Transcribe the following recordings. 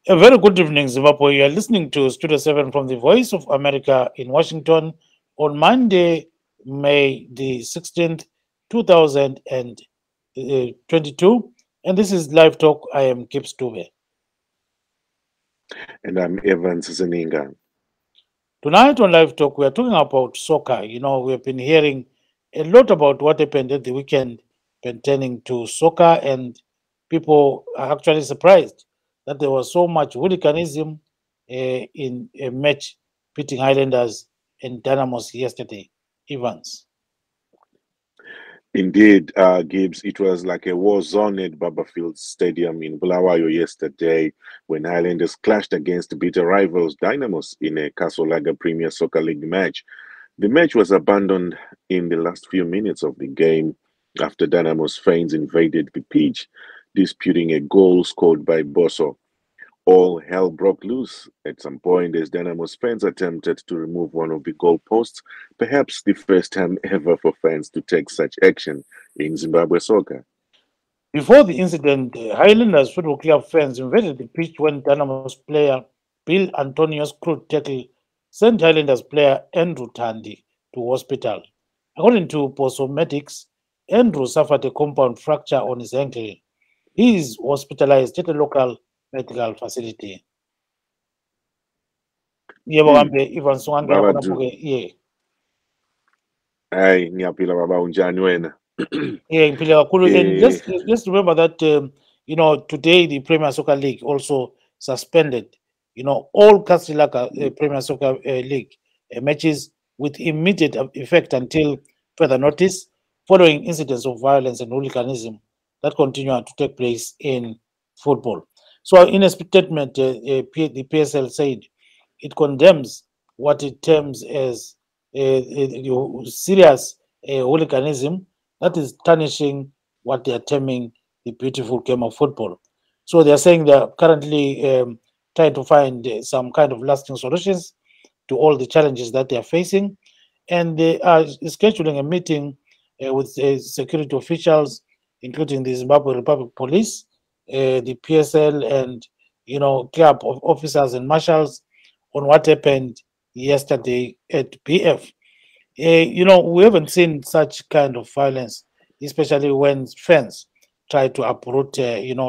A very good evening, Zimbabwe. You are listening to Studio 7 from the Voice of America in Washington on Monday, May the 16th, 2022. And this is Live Talk. I am Kip Stube. And I'm Evans Zeninga. Tonight on Live Talk, we are talking about soccer. We have been hearing a lot about what happened at the weekend pertaining to soccer, and people are actually surprised that there was so much hooliganism in a match pitting Highlanders and Dynamos yesterday. Evans. Indeed, Gibbs, it was like a war zone at Barberfield Stadium in Bulawayo yesterday when Highlanders clashed against bitter rivals Dynamos in a Castle Lager Premier Soccer League match. The match was abandoned in the last few minutes of the game after Dynamos fans invaded the pitch, disputing a goal scored by Bosso. All hell broke loose at some point as Dynamo's fans attempted to remove one of the goalposts, perhaps the first time ever for fans to take such action in Zimbabwe soccer. Before the incident, Highlanders Football Club fans invaded the pitch when Dynamos player Bill Antonio's crude tackle sent Highlanders player Andrew Tandy to hospital. According to Medics, Andrew suffered a compound fracture on his ankle. He is hospitalized at a local medical facility. Yebo Hmm. kambe Ivan Songangena Baba khonapho do. ke Hayi, ngiyaphila baba unjani wena? ngiphile kakhulu. And Eh, let's remember that today the Premier Soccer League also suspended all Castle Lager Premier Soccer League matches with immediate effect until further notice, following incidents of violence and hooliganism that continue to take place in football. So, in a statement, the PSL said it condemns what it terms as serious hooliganism that is tarnishing what they are terming the beautiful game of football. So they are saying they are currently trying to find some kind of lasting solutions to all the challenges that they are facing, and they are scheduling a meeting with security officials, including the Zimbabwe Republic Police, the PSL, and club of officers and marshals on what happened yesterday at BF. We haven't seen such kind of violence, especially when fans try to uproot, even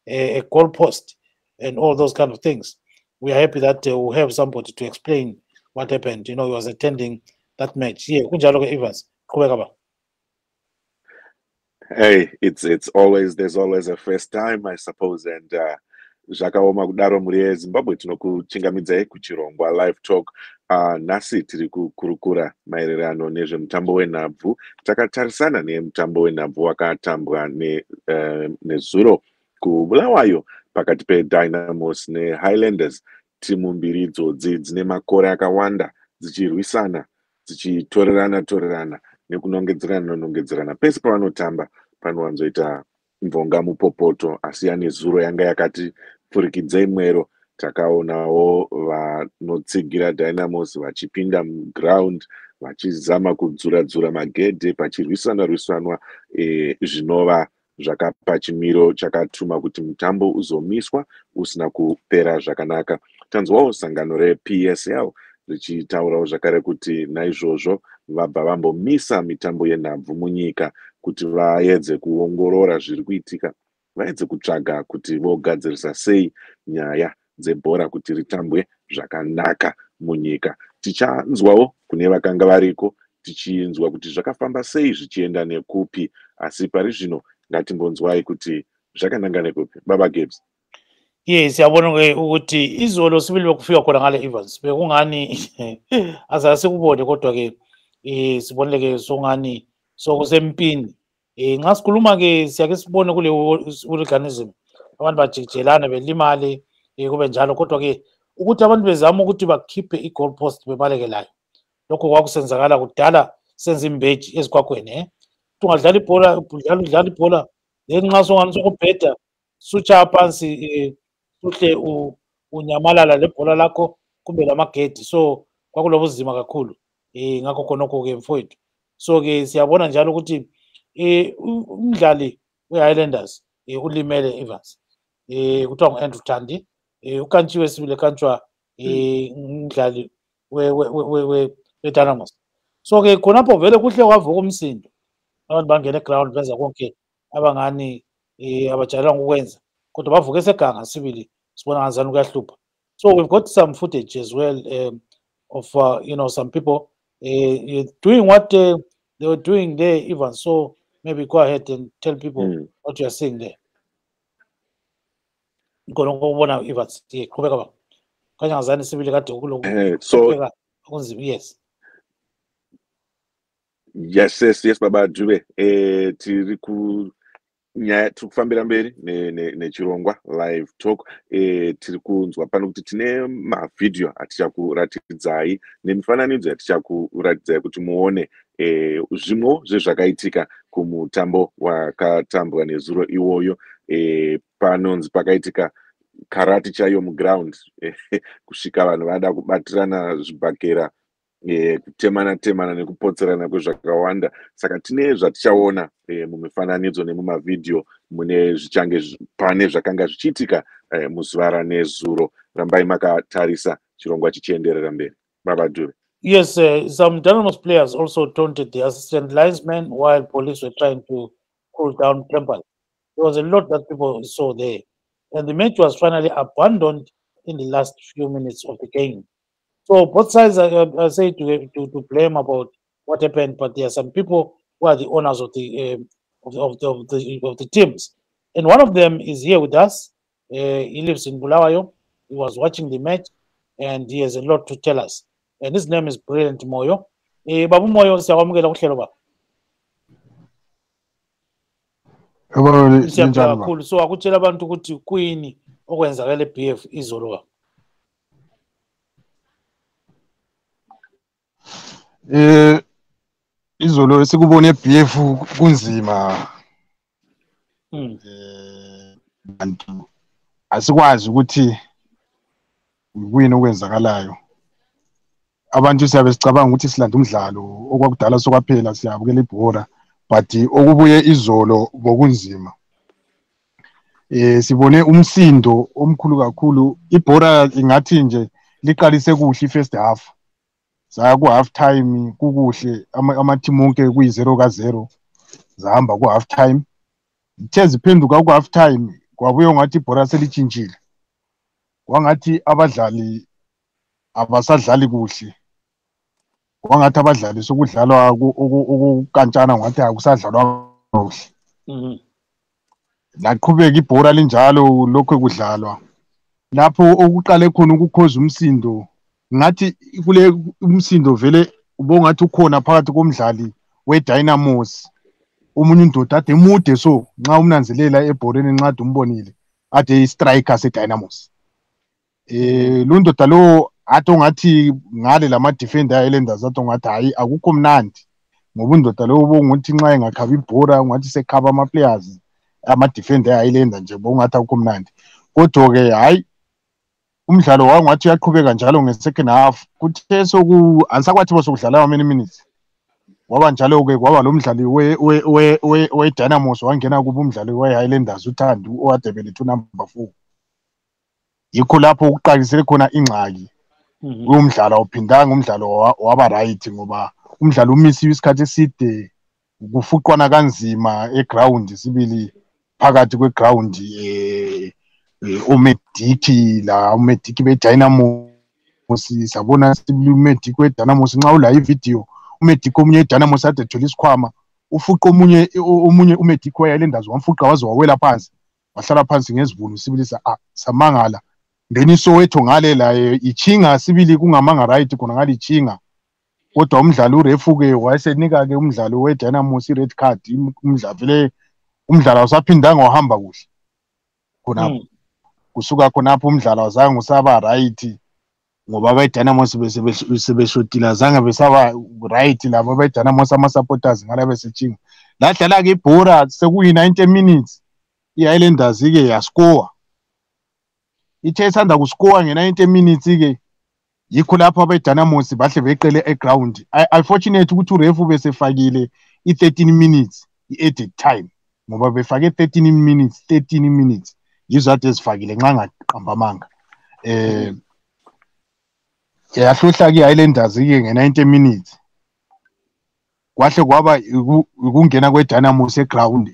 a goalpost and all those kind of things. We are happy that we have somebody to explain what happened. He was attending that match. Yeah, kunjalo ke Evans. Qhubeka ba. hey, it's always there's always a first time, I suppose, and zvakaoma kudaro mhuri yezimbabwe tinokuchingamidzai kuchirongwa live talk. Nhasi tiri kukurukura maererano nezvemutambo wenhabvu. Takatarisana nemutambo wenhabvu wakatambwa nezuro kubulawayo pakati pedynamos nehighlanders. Timu mbiri idzodzi dzine makore akawanda dzichirwisana, dzichitorerana nekunongedzerana. Pese pavanotamba panowanzoita mvonga mupopoto, asi ane zuro yanga yakati pfurikidzei mwero. Takaonawo vanotsigira Dynamos vachipinda muground vachizama kudzura magedhe pachirwisanwa zvinova zvakapa chimiro chakatuma kuti mutambo uzomiswa usina kupera zvakanaka. Tanzwawo sangano rePSL richitaurawo zvakare kuti naizvozvo vabva vambomisa mitambo yenhabvu munyika kuti vaedze kuongorora zviri kuitika, vaedze kutsvaga kuti vogadzirisa sei nyaya dzebhora kuti ritambwe zvakanaka munyika. Tichanzwawo kune vakanga variko, tichinzwa kuti zvakafamba sei zvichienda nekupi, asi pari zvino ngatimbonzwai kuti zvakananga nekupi. Baba Gibbs. Yes, siyabona ukuthi izolo sibili bekufika khona ngale Evans bekungani azasikubone kodwa ke sibonile ke songani sokusempini. Nxa sikhuluma ke siyake sibone kule hooliganism abantu bajikijelana belimale kube njalo, kodwa ke ukuthi abantu bezama ukuthi bakhiphe i-goalpost bebaleke layo, lokho kwakusenzakala kudala senza imbeji ezikwakweni ungadlala ibhola udlala ibhola then nxa songani sokubheda sutsha phansi uhle unyamalala lebhola lakho kumbe lamagedi, so kwakulobuzima kakhulu ngakho khonokho ke mfowethu. So ke siyabona njalo ukuthi umdlali we-Highlanders ulimele Evans kuthiwa ngu-Andrew Tandy, ukantshiwe sibile kantshwa umdlali we-Dynamos. So ke khonapho vele kuhle kwavuka umsindo abantu bangena eground benza konke abangani abajalelanga ukwenza kodwa bavuka eseganga sibili sibona ngazani kuyahlupha. So we've got some footage as well of some people doing what they were doing there even. So maybe go ahead and tell people what you are seeing there. Ngona ukubona Evans qhubeka ba kanye ngazani sibili kade so kunzima. Yes. Yes baba Dube tiri nyaya tiri kufambira mberi nechirongwa live talk tiri kunzwa pano kuti tine mavhidhiyo atichakuratidzai nemifananidzo yatichakuratidzai kuti muone zvimwewo zvezvakaitika kumutambo wakatambwa nezuro iwoyo. Panonzi pakaitika karati chaiyo muground kusvika vanhu vada kubatirana zvibhakera kutemana nekupotserana kwezvakawanda. Saka tine zvatichaona mumifananidzo nemumavhidhiyo mune zvichange pane zvakanga zvichiitika muzuva ranezuro. Rambai makatarisa chirongwa chichienderera mberi. Baba Dube. Yes, some Dynamos players also taunted the assistant linesman while police were trying to cool down tempers. There was a lot that people saw there. And the match was finally abandoned in the last few minutes of the game. So both sides are saying to blame about what happened, but there are some people who are the owners of the teams, and one of them is here with us. He lives in Bulawayo. He was watching the match, and he has a lot to tell us. And his name is Brilliant Moyo. Babu Moyo, siyamukela kuhlelo ba. Kakhulu. So akutshela abantu ukuthi kuyini okwenzakala eBF izolo. Izolo esikubone eBF kunzima. Bantu asikwazi ukuthi kuyini okwenzakalayo. Abantu siyabe sicabanga ukuthi silanda umdlalo okwakudala sokwaphela siyabukela ibhola, but okubuye izolo ngokunzima. Sibone umsindo omkhulu kakhulu. Ibhola ingathi nje liqalise kuhle first half. Saya ku half time kukuhle ama-team onke kuyi-0-0 zahamba ku half time. Ithe ziphenduka ku half time kwabuye ngathi ibhola selitshintshile. Kwangathi abadlali abasadlali kuhle. Kwangathi abadlali sokudlalwa ukukantshana ngathi akusadlalwa kuhle. Laqhubeka ibhola linjalo lokho kudlalwa. Lapho okuqale khona ukukhoza umsindo ngathi kule umsindo vele ubongathi ukhona phakathi komdlali weDynamos. Umunye indoda ade mude so nxa umnanzelela ebholeni nxa umbonile ade istriker seDynamos. Lo ndoda lo athi ongathi ngale lama defender eLanders athi ongathi hayi akukho mnandi ngoba undoda lo ubonguthi nxa engakhaba ibhola ungathi sekhaba ama players ama defender eLanders nje bongathi akukho mnandi. Kodwa ke hayi umdlalo wangathi uyaqhubeka njalo nge-second half. Kuthe ansakwathi bosokudlala how many minutes. Waba njalo ke kwaba lo mdlali we-Dynamos wangena kuba umdlali we-Highlanders uThandi owade belethu number 4. Yikho lapho ukuqalisele khona ingxaki. Umdlalo awuphindanga umdlalo waba right ngoba umdlalo umisiwe isikhathi eside kufuqwana kanzima eground sibili phakathi kweground uMediki beDynamos sabona sibili uMediki weDynamos nxa ula ivideo uMediki omunye weDynamos ade thola isikhwama ufuqa omunye uMediki weHighlanders wamfuqa waze wawela phansi wahlala phansi ngezibunu sibili samangala. Then iSoweto ngale la ichinga sibili kungamanga right khona ngale ichinga. Kodwa umdlalo urefu ke wayesenika ke umdlalo weDynamos red card. Umdlalo usaphindanga wahamba kuhle. Khona kusuka khonapho umdlalo wazange usaba right ngoba beDynamos sebeshotila zange besaba right labo beDynamos ama supporters ngala besechinga. Ladlala ke ibhola sekuyi 90 minutes. iHighlanders ke yascore. Ithe sanda kuscore nge-90 minutes ke yikho lapho abeDynamos bahle beqele eground. Unfortunate ukuthi urefu besefakile i13 minutes i-added time ngoba befake 13 minutes yizo ade zifakile nxa ngaqamba amanga. yahlohla ke Highlanders ke nge90 minutes kwahle kwaba ukungena kweDynamos eground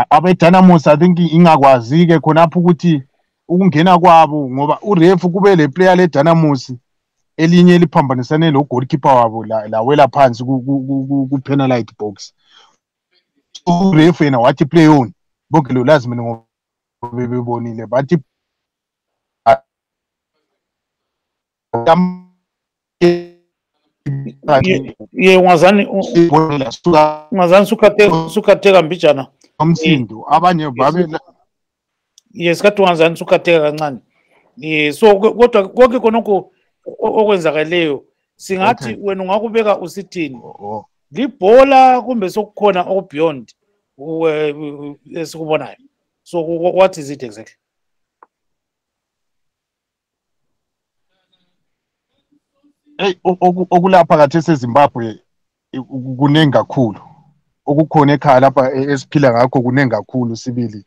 abeDynamos I think ingakwazi ke khonapho ukuthi ukungena kwabo ngoba uref kube le player leDynamos elinye eliphambanisane lo goalkeeper wabo la wela phansi ku penalty box uref yena wathi play on bonke lo lazi mina ngoba bebonile bathi ungazani sukhatheka mbijana umsindo abanye babe yes kathi ungazani sukhatheka kancane so kodwa konke khonokho okwenzakaleyo singathi wena ungakubeka usithini libhola kumbe sokukhona okubeyond esikubonayo so what is it exactly? Okulapha kathi seZimbabwe kunengi kakhulu okukhona ekhaya lapha esiphila ngakho kunengi kakhulu sibili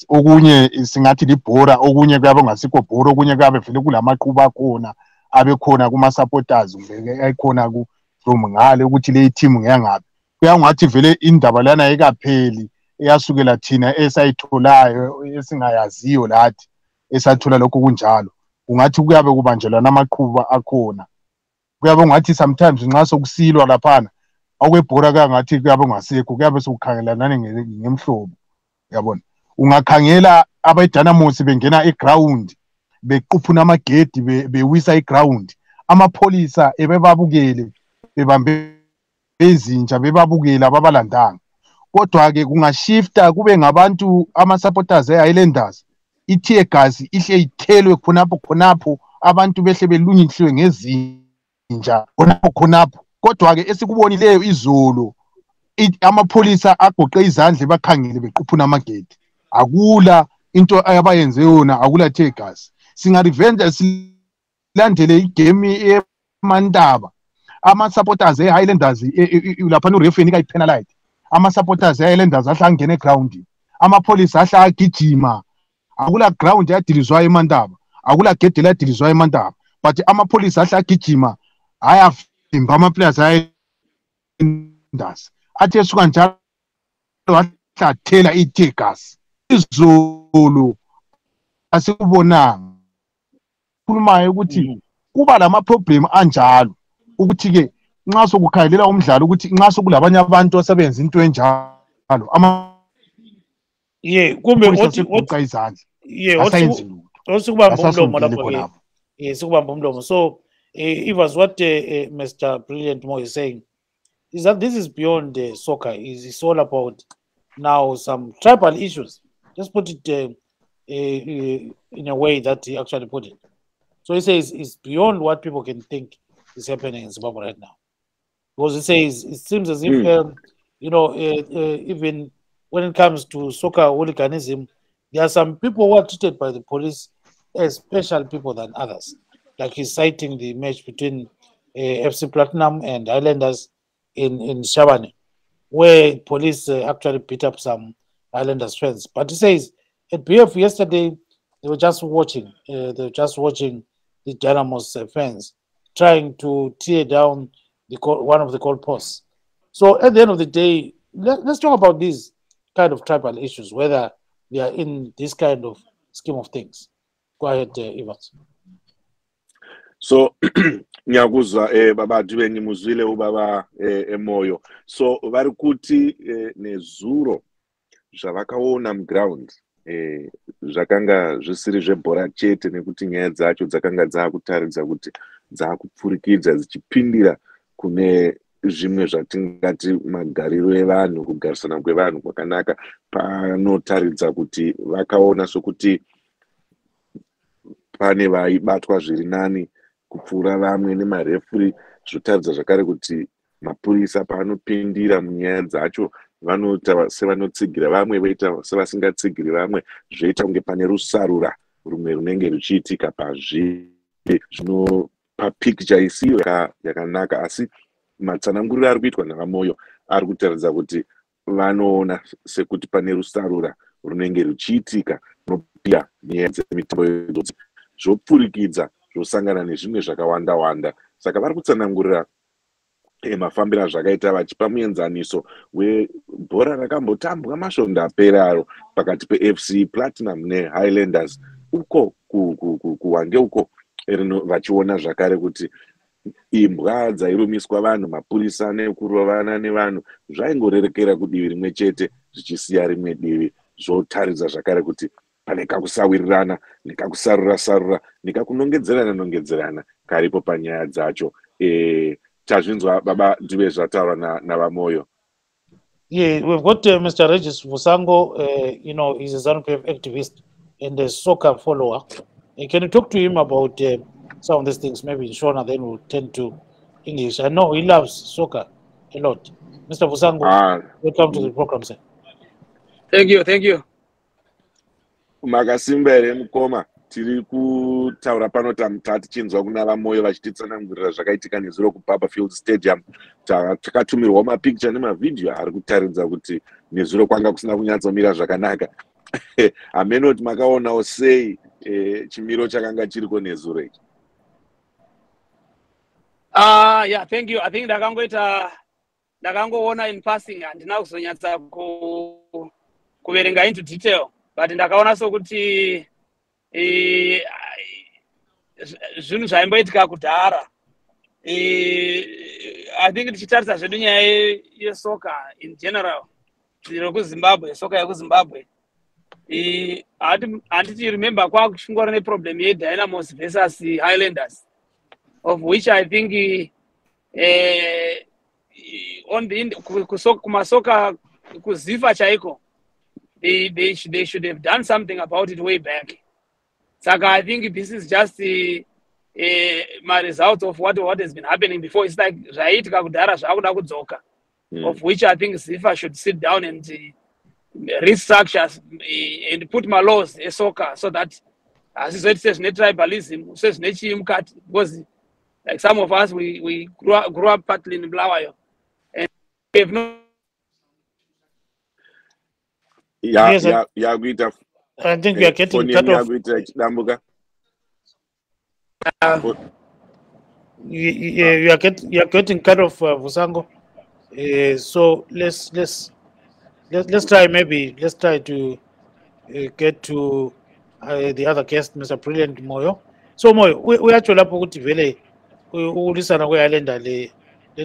okunye singathi libhora okunye kuyabe ngasikho bhora okunye kuyabe vele kulamaqhuba akhona abekhona kuma supporters ngeke ayikhona ku from ngale ukuthi le team ngeyangapi kuyangathi vele indaba lana ayikapheli eyasukela thina esayitholayo esingayaziyo lathi esathola lokho kunjalo ungathi kuyabe kubanjelwa namaqhuba akhona kuyabe ngathi sometimes nxa sokusilwa laphana okwebhora kangathi kuyabe ngasekho kuyabe sokukhangelana ngemhlobo yabona ungakhangela abeDynamos bengena eground bequphuna amagedi bewisa eground amapholisa ebebabukele bebambe ezinja bebabukela babalandanga kodwa ke kungashifta kube ngabantu ama supporters eHighlanders ithe gazi ihle ithelwe khonapho abantu behle belunyiswe ngezinja khonapho kodwa ke esikubonileyo izolo amapholisa agoqe izandla bakhangele bequphuna amagedi akula into abayenze yona akula thegas singarevenge silandele igame eMantaba ama supporters eHighlanders lapha no referee ka penalty ama supporters eHighlanders ahlangene eground amapholisa ahla agijima akula ground yadilizwa eMantaba akula gedi ladilizwa eMantaba but amapholisa ahla agijima ayavimba ama players eHighlanders athi esuka njalo wahlathela ithegas izolo asikubonanga khulumayo ukuthi kuba lama problem anjalo ukuthi ke nxa sokukhalela umdlalo ukuthi nxa sokulabanye abantu asebenza into enjalo kumbe othi izandla asayenzi lutho sikubamba umlomo lapho sikubamba umlomo so if as what Mr. Brilliant Mo is saying is that this is beyond soccer it's all about now some tribal issues. Just put it in a way that he actually put it. So he says it's beyond what people can think is happening in Zimbabwe right now. Because he says it seems as if, even when it comes to soccer hooliganism, there are some people who are treated by the police as special people than others. Like he's citing the match between FC Platinum and Highlanders in Shabane, where police actually beat up some Highlanders fans. But he says at BF yesterday, they were just watching. The Dynamos fans trying to tear down one of the goal posts. So at the end of the day, let's talk about these kind of tribal issues, whether they are in this kind of scheme of things. Go ahead, Evans. So ngiyakuzwa babadi bengi muzwile ubaba emoyo so vari kuti nezuro zvavakaona muground zvakanga zvisiri zvebhora chete nekuti nyaya dzacho dzakanga dzakutaridza kuti dzakupfurikidza dzichipindira kune zvimwe zvatingati magariro evanhu kugarisana kwevanhu kwakanaka panotaridza kuti vakaona sokuti pane vaibatwa zviri nani kupfuura vamwe nemarefuri zvotaridza zvakare kuti mapurisa paanopindira munyaya dzacho vanoita sevanotsigira vamwe voita sevasingatsigiri vamwe zvoita kunge pane rusarura rumwe runenge ruchiitika pazviri zvinopa picture isiyo yakanaka asi matsananguriro ari kuitwa navamoyo ari kutaridza kuti vanoona sekuti pane rusarura runenge ruchiitika nyaya dzemitambo idzodzo zvopfurikidza zvosangana nezvimwe zvakawanda-wanda. Saka vari kutsanangurira mafambiro azvakaita vachipa muenzaniso webhora rakambotambwa masvondo apera aro pakati peFC Platinum neHighlanders uko kuwange uko vachiona zvakare kuti imbwa dzairumiswa vanhu, mapurisa nekurovana nevanhu zvaingorerekera kudivi rimwe chete zvichisiya rimwe divi, zvotaridza zvakare kuti pane kakusawirirana nekakusarura-sarura nekakunongedzerana karipo panyaya dzacho. Tazvinzwa baba ndiwe zvataurwa navamoyo. Yeah, we've got Mr. Regis Vusango, he's a ZANU-PF activist and a soccer follower. Can you talk to him about some of these things? Maybe in Shona, then we'll turn to English. I know he loves soccer a lot. Mr. Vusango, welcome to the program, sir. Thank you. Magasimbere mukoma tiri kutaura pano tichinzwa kuna vamoyo vachititsanangurira zvakaitika nezuro kuBarberfield Stadium. Takatumirwa mapicture nemavideo ari kutaridza kuti nezuro kwanga kusina kunyatsomira zvakanaka. Amenoti makaonawo sei chimiro chakanga chiriko nezuro ichi? Yeah, thank you. I think ndakangoona in passing, handina kuzonyatsa kuverenga into detail, but ndakaona sokuti zvinhu zvaimboitika kudhara. I think tichitarisa zvedu nyaya yesoka in general, rekuzimbabwe, soka yekuzimbabwe, handiti remember kwakuchingora neproblem yeDynamos versus Highlanders, of which I think on the kumasoka kuzifa chaiko, they should have done something about it way back. Saka I think this is just my result of what has been happening before. It's like zvaiitika kudhara zvakuda kudzoka, of which I think Zifa should sit down and restructure and put my laws soccer so that as it says tribalism says mukati, because like some of us we grew up partly in Blawayo and we have no. Yes, I think we are getting cut off. You are getting cut off, Vusango. So let's try to get to the other guest, Mr. Brilliant Moyo. So Moyo, we actually up ukuthi vele ulisana kwe-Islander le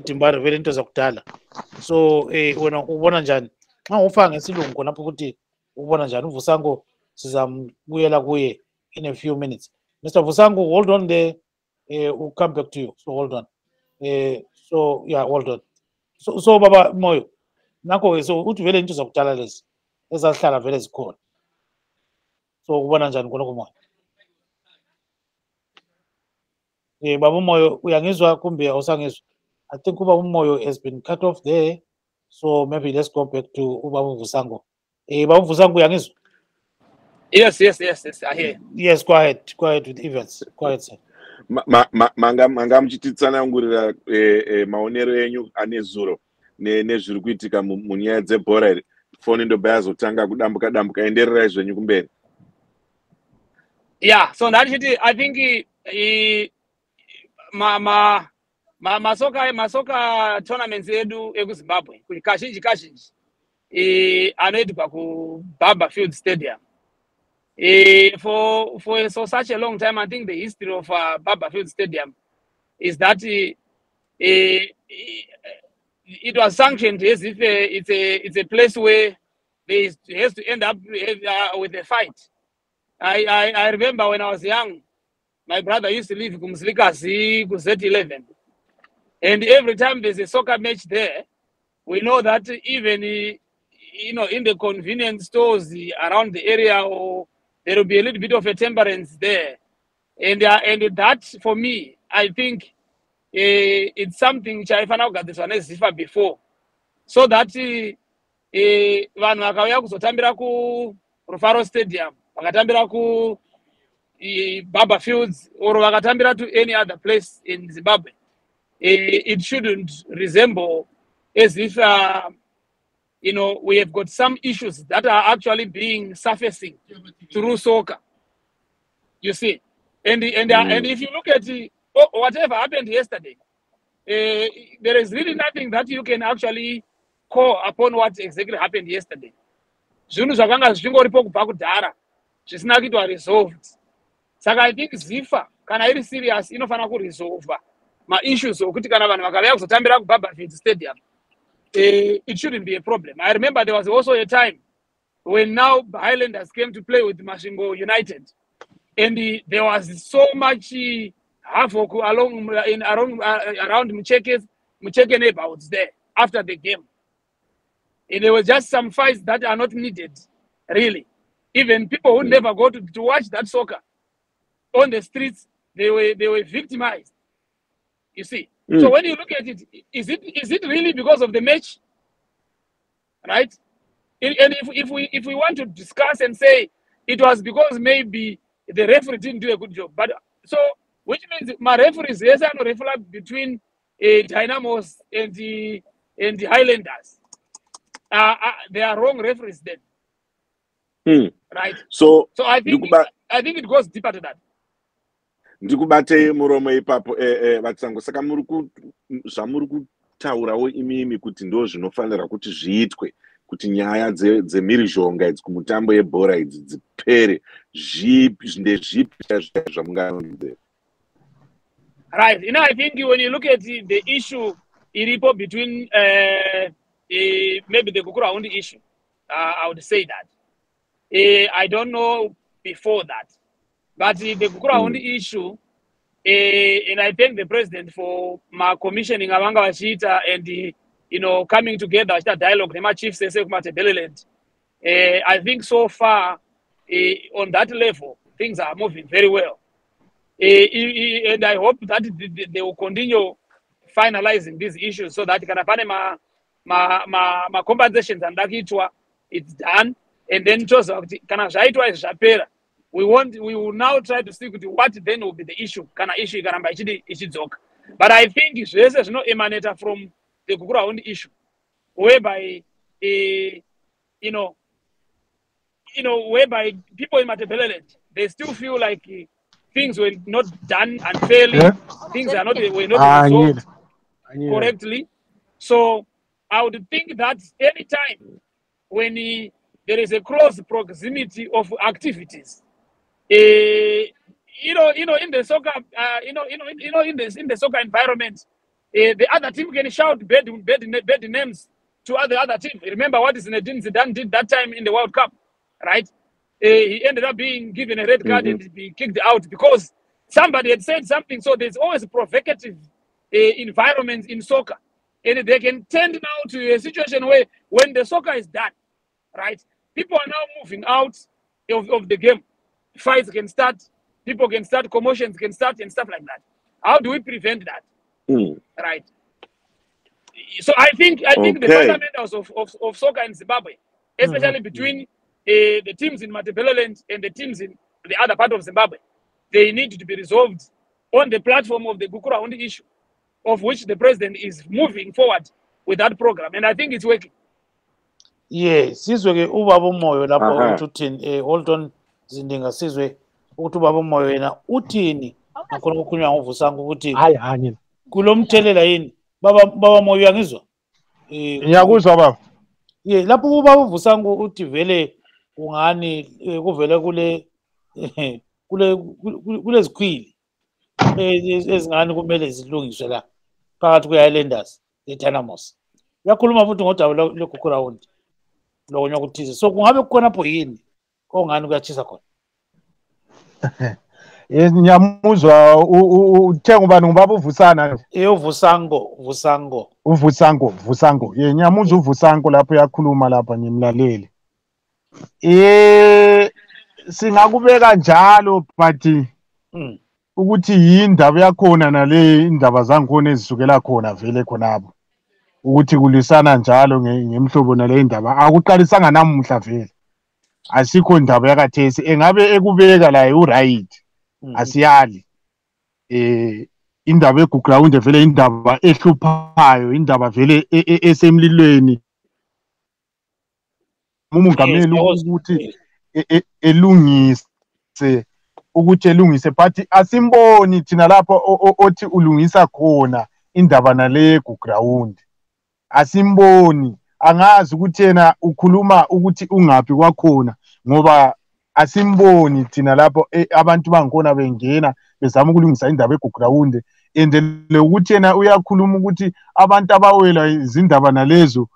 timbari vele into zakudala. So wena ubona njani? Xa ufaka ngesilungu khonapho ukuthi ubona njani uVusango sizambuyela kuye in a few minutes. Mr. Vusango, hold on there. We'll come back to you. So hold on. So yeah, hold on. So Baba Moyo, nako so uthi vele into zakudala lezi ezahlala vele zikhona. So ubona njani khonoko Moyo? Baba Moyo uyangizwa kumbe awusangizwa? I think Baba Moyo has been cut off there. So maybe let's go back to Baba Vusango. Baba Vusango uyangizwa? Yes, I hear. Yes, quiet with events. Quiet, sir. Manga muchititsanangurira maonero enyu ane zuro nezviri kuitika munyaya dzebhora iri. Foni ndo bayazotanga kudambuka endererai zvenyu kumberi. Yeah, so ndachiti I think masoka tournaments edu ekuZimbabwe kazhinji anoitika kuBarberfield Stadium. For such a long time, I think the history of Barberfield Stadium is that it was sanctioned as if it's a place where it has to end up with a fight. I remember when I was young, my brother used to live in Kumzilikazi, Z11, and every time there's a soccer match there, we know that even in the convenience stores around the area, or there will be a little bit of a temperance there, and that for me, I think it's something which I found out that this one is Zifa before, so that vanhu vakauya kuzotambira ku Rufaro Stadium, vakatambira ku Barberfields, or vakatambira to any other place in Zimbabwe, it shouldn't resemble as if you know, we have got some issues that are actually being surfacing through soccer. You see, and if you look at whatever happened yesterday, there is really nothing that you can actually call upon what exactly happened yesterday. Zvinhu zvakanga zvingoripo kubva kudhara zvisina kuitwa resolved. Saka I think zifa kana iri serious inofana kuresolva ma-issues okuti kana vanhu vakauya kuzotambira kuBarberfield Stadium, it shouldn't be a problem. I remember there was also a time when now Highlanders came to play with Masvingo United, and there was so much havoc around Mucheke neighborhoods there after the game. And there were just some fights that are not needed, really. Even people who never go to watch that soccer on the streets, they were victimized. You see. So when you look at it, is it really because of the match? Right? And if we want to discuss and say it was because maybe the referee didn't do a good job, but so which means my referees, yes, I know referee between Dynamos and the Highlanders. They are wrong referees then. Right? So I think it goes deeper to that. Ndikubate muromo ipapo vatsango saka zvamuri kutaurawo imimi kuti ndo zvinofanira kuti zviitwe kuti nyaya dzemhirizhonga idzi kumutambo yebhora idzi dzipere ndezvipi zvamungaonzera? Right. You know, I think when you look at the issue iripo between maybe the Gukurahundi issue, I would say that. I don't know before that. But the Gukurahundi issue, and I thank the president for my commissioning Avanga Wachita and you know, coming together, dialogue, the chief says, I think so far on that level, things are moving very well. And I hope that they will continue finalizing these issues so that my compensations and it's done. And then we will now try to see what then will be the issue. But I think it's no emanator from the Gukurahundi issue, whereby whereby people in Matebeleland, they still feel like things were not done unfairly, things were not resolved correctly. So I would think that anytime when there is a close proximity of activities, in the soccer, in the soccer environment, the other team can shout bad names to other team. Remember what Zinedine Zidane did that time in the World Cup, right? He ended up being given a red card and be kicked out because somebody had said something. So there's always a provocative environment in soccer, and they can tend now to a situation where when the soccer is done, right, people are now moving out of the game. Fights can start, people can start, commotions can start, and stuff like that. How do we prevent that? Right. So I think the fundamentals of soccer in Zimbabwe, especially between the teams in Matebeleland and the teams in the other part of Zimbabwe, they need to be resolved on the platform of the Gukurahundi issue, of which the president is moving forward with that program, and I think it's working. Yes, sizwe ubaba umoyo lapho uthini hold on Zindinga sizwe ukuthi ubaba umoyo yena uthini nakhona ukukhulunywa ngovusango ukuthi hayi kulomthelela yini baba moyo uyangizwa ngiyakuzwa baba lapho ubaba uvusango uthi vele kungani kuvele kule zikhwili ezingani kumele zilungiswe la phakathi kwe-Highlanders ne-Dynamos. Uyakhuluma futhi ngodaba lweGukurahundi lokunya ukuthize, so kungabe kukhonapho yini ongani kuyachisa khona? Ngiyamuzwa uthenga ubani ngubaba uvusana Vusango ngiyamuzwa uvusango lapho yakhuluma lapha ngimlaleli. Singakubeka njalo but ukuthi yindaba yakhona nale indaba zangikhona ezisukela khona vele khonabo ukuthi kulisana njalo ngemhlobo nale indaba akuqalisanga namuhla vele, asikho indaba yakathesi engabe ekubeka la uright asiyali. Indaba eGukurahundi vele indaba ehluphayo, indaba vele esemlilweni umongameli ukuthi elungise but asimboni thina lapho othi ulungisa khona indaba nale ku ground. Asimboni, angazi ukuthi yena ukhuluma ukuthi ungaphi kwakhona ngoba asimboni thina lapho abantu bangkhona bengena bezama ukulungisa indaba eGround endele ukuthi yena uyakhuluma ukuthi abantu abawela izindaba nalezo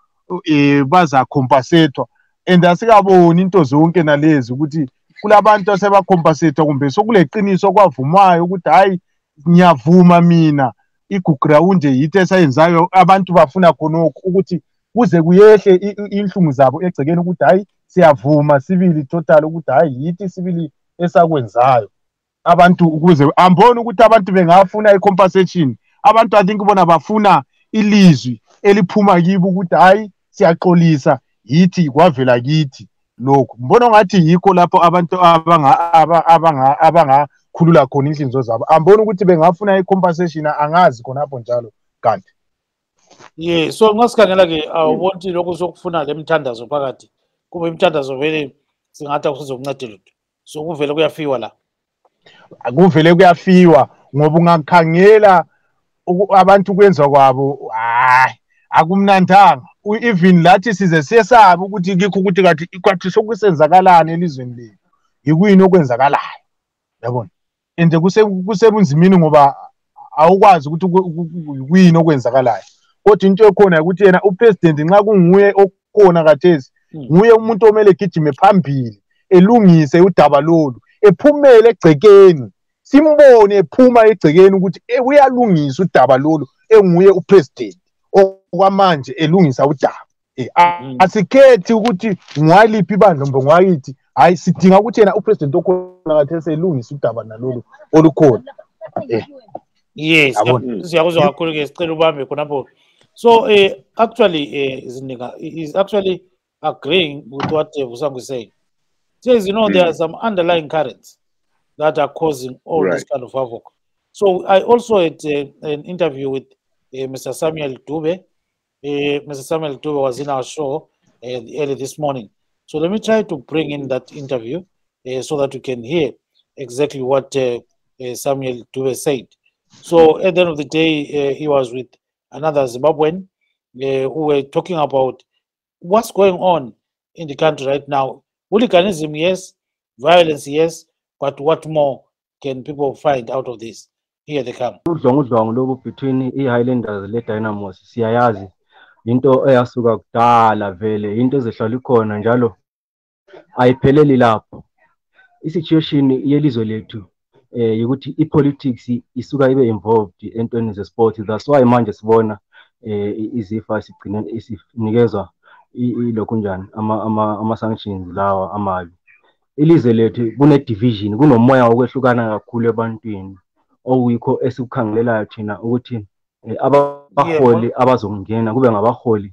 baza compensate and asikaboni into zonke nalezi ukuthi kulabantu aseba compensate kumbe sokuleqiniso kwavumayo ukuthi hayi ngiyavuma mina iGround yithi esayenzayo abantu bafuna khonokho ukuthi kuze kuyehle inhlungu zabo egcekeni ukuthi hayi siyavuma sibili total ukuthi hayi yithi sibili esakwenzayo abantu ukuze ambona ukuthi abantu bengafuna icompensation. Abantu I think bona bafuna ilizwi eliphuma kibo ukuthi hayi siyaxolisa yithi kwavela kithi lokho. Mbona ngathi yikho lapho abantu abangakhulula khona inhlinzo zabo. Ambona ukuthi bengafuna icompensation angazi khonapho njalo kanti. Yeah, so ngasikhangela ke awubonti lokho sokufuna lemthandazo phakathi kube imthandazo vele singathi akusizokunceda lutho. So kuvele kuyafiwa la. Akuvele kuyafiwa ngoba ungakhangela abantu kwenza kwabo hayi akumnandanga. Even lathi size siyesaba ukuthi kikho ukuthi kathi sokusenzakalana elizweni lethu yikuyini okwenzakalayo yabona ende kusebunzimini ngoba awukwazi ukuthi kuyini okwenzakalayo kodwa into ekhona ukuthi yena upresident nxa kunguye okhona kathesi nguye umuntu omele gijime phambili elungise udaba lolu ephumele egcekeni simbone ephuma egcekeni ukuthi uyalungisa udaba lolu enguye upresident okwamanje elungisa udaba asikhethi ukuthi ngwaliphi ibandla mbo ngwayithi hayi sidinga ukuthi yena upresident okhona kathesi elungisa udaba nalolu olukhona yes siyakuzwa kakhulu ke sicela ubambe khonapho. So actually Zinika is actually agreeing with what Vusangu is saying. Says, you know, there are some underlying currents that are causing all this kind of havoc. So I also had an interview with Mr. Samuel Dube. Mr. Samuel Dube was in our show early this morning. So let me try to bring in that interview so that you can hear exactly what Samuel Dube said. So at the end of the day, he was with another Zimbabwean who were talking about what's going on in the country right now. Hooliganism, yes. Violence, yes. But what more can people find out of this? Here they come. Between Highlanders le Dynamos siyayazi into eyasuka kudala vele into ezihlala ikhona njalo ayipheleli lapho. Isituation yelizwe lethu ukuthi ipolitics isuka ibe involved entweni zesport. That's why manje sibona izifa sigcina isinikezwa ilokhu njani ama sanctions lawa amabi. Ilizwe lethu kune division, kunomoya wokwehlukana kakhulu ebantwini okuyikho esikukhangelelayo thina ukuthi abaholi abazongena kube ngabaholi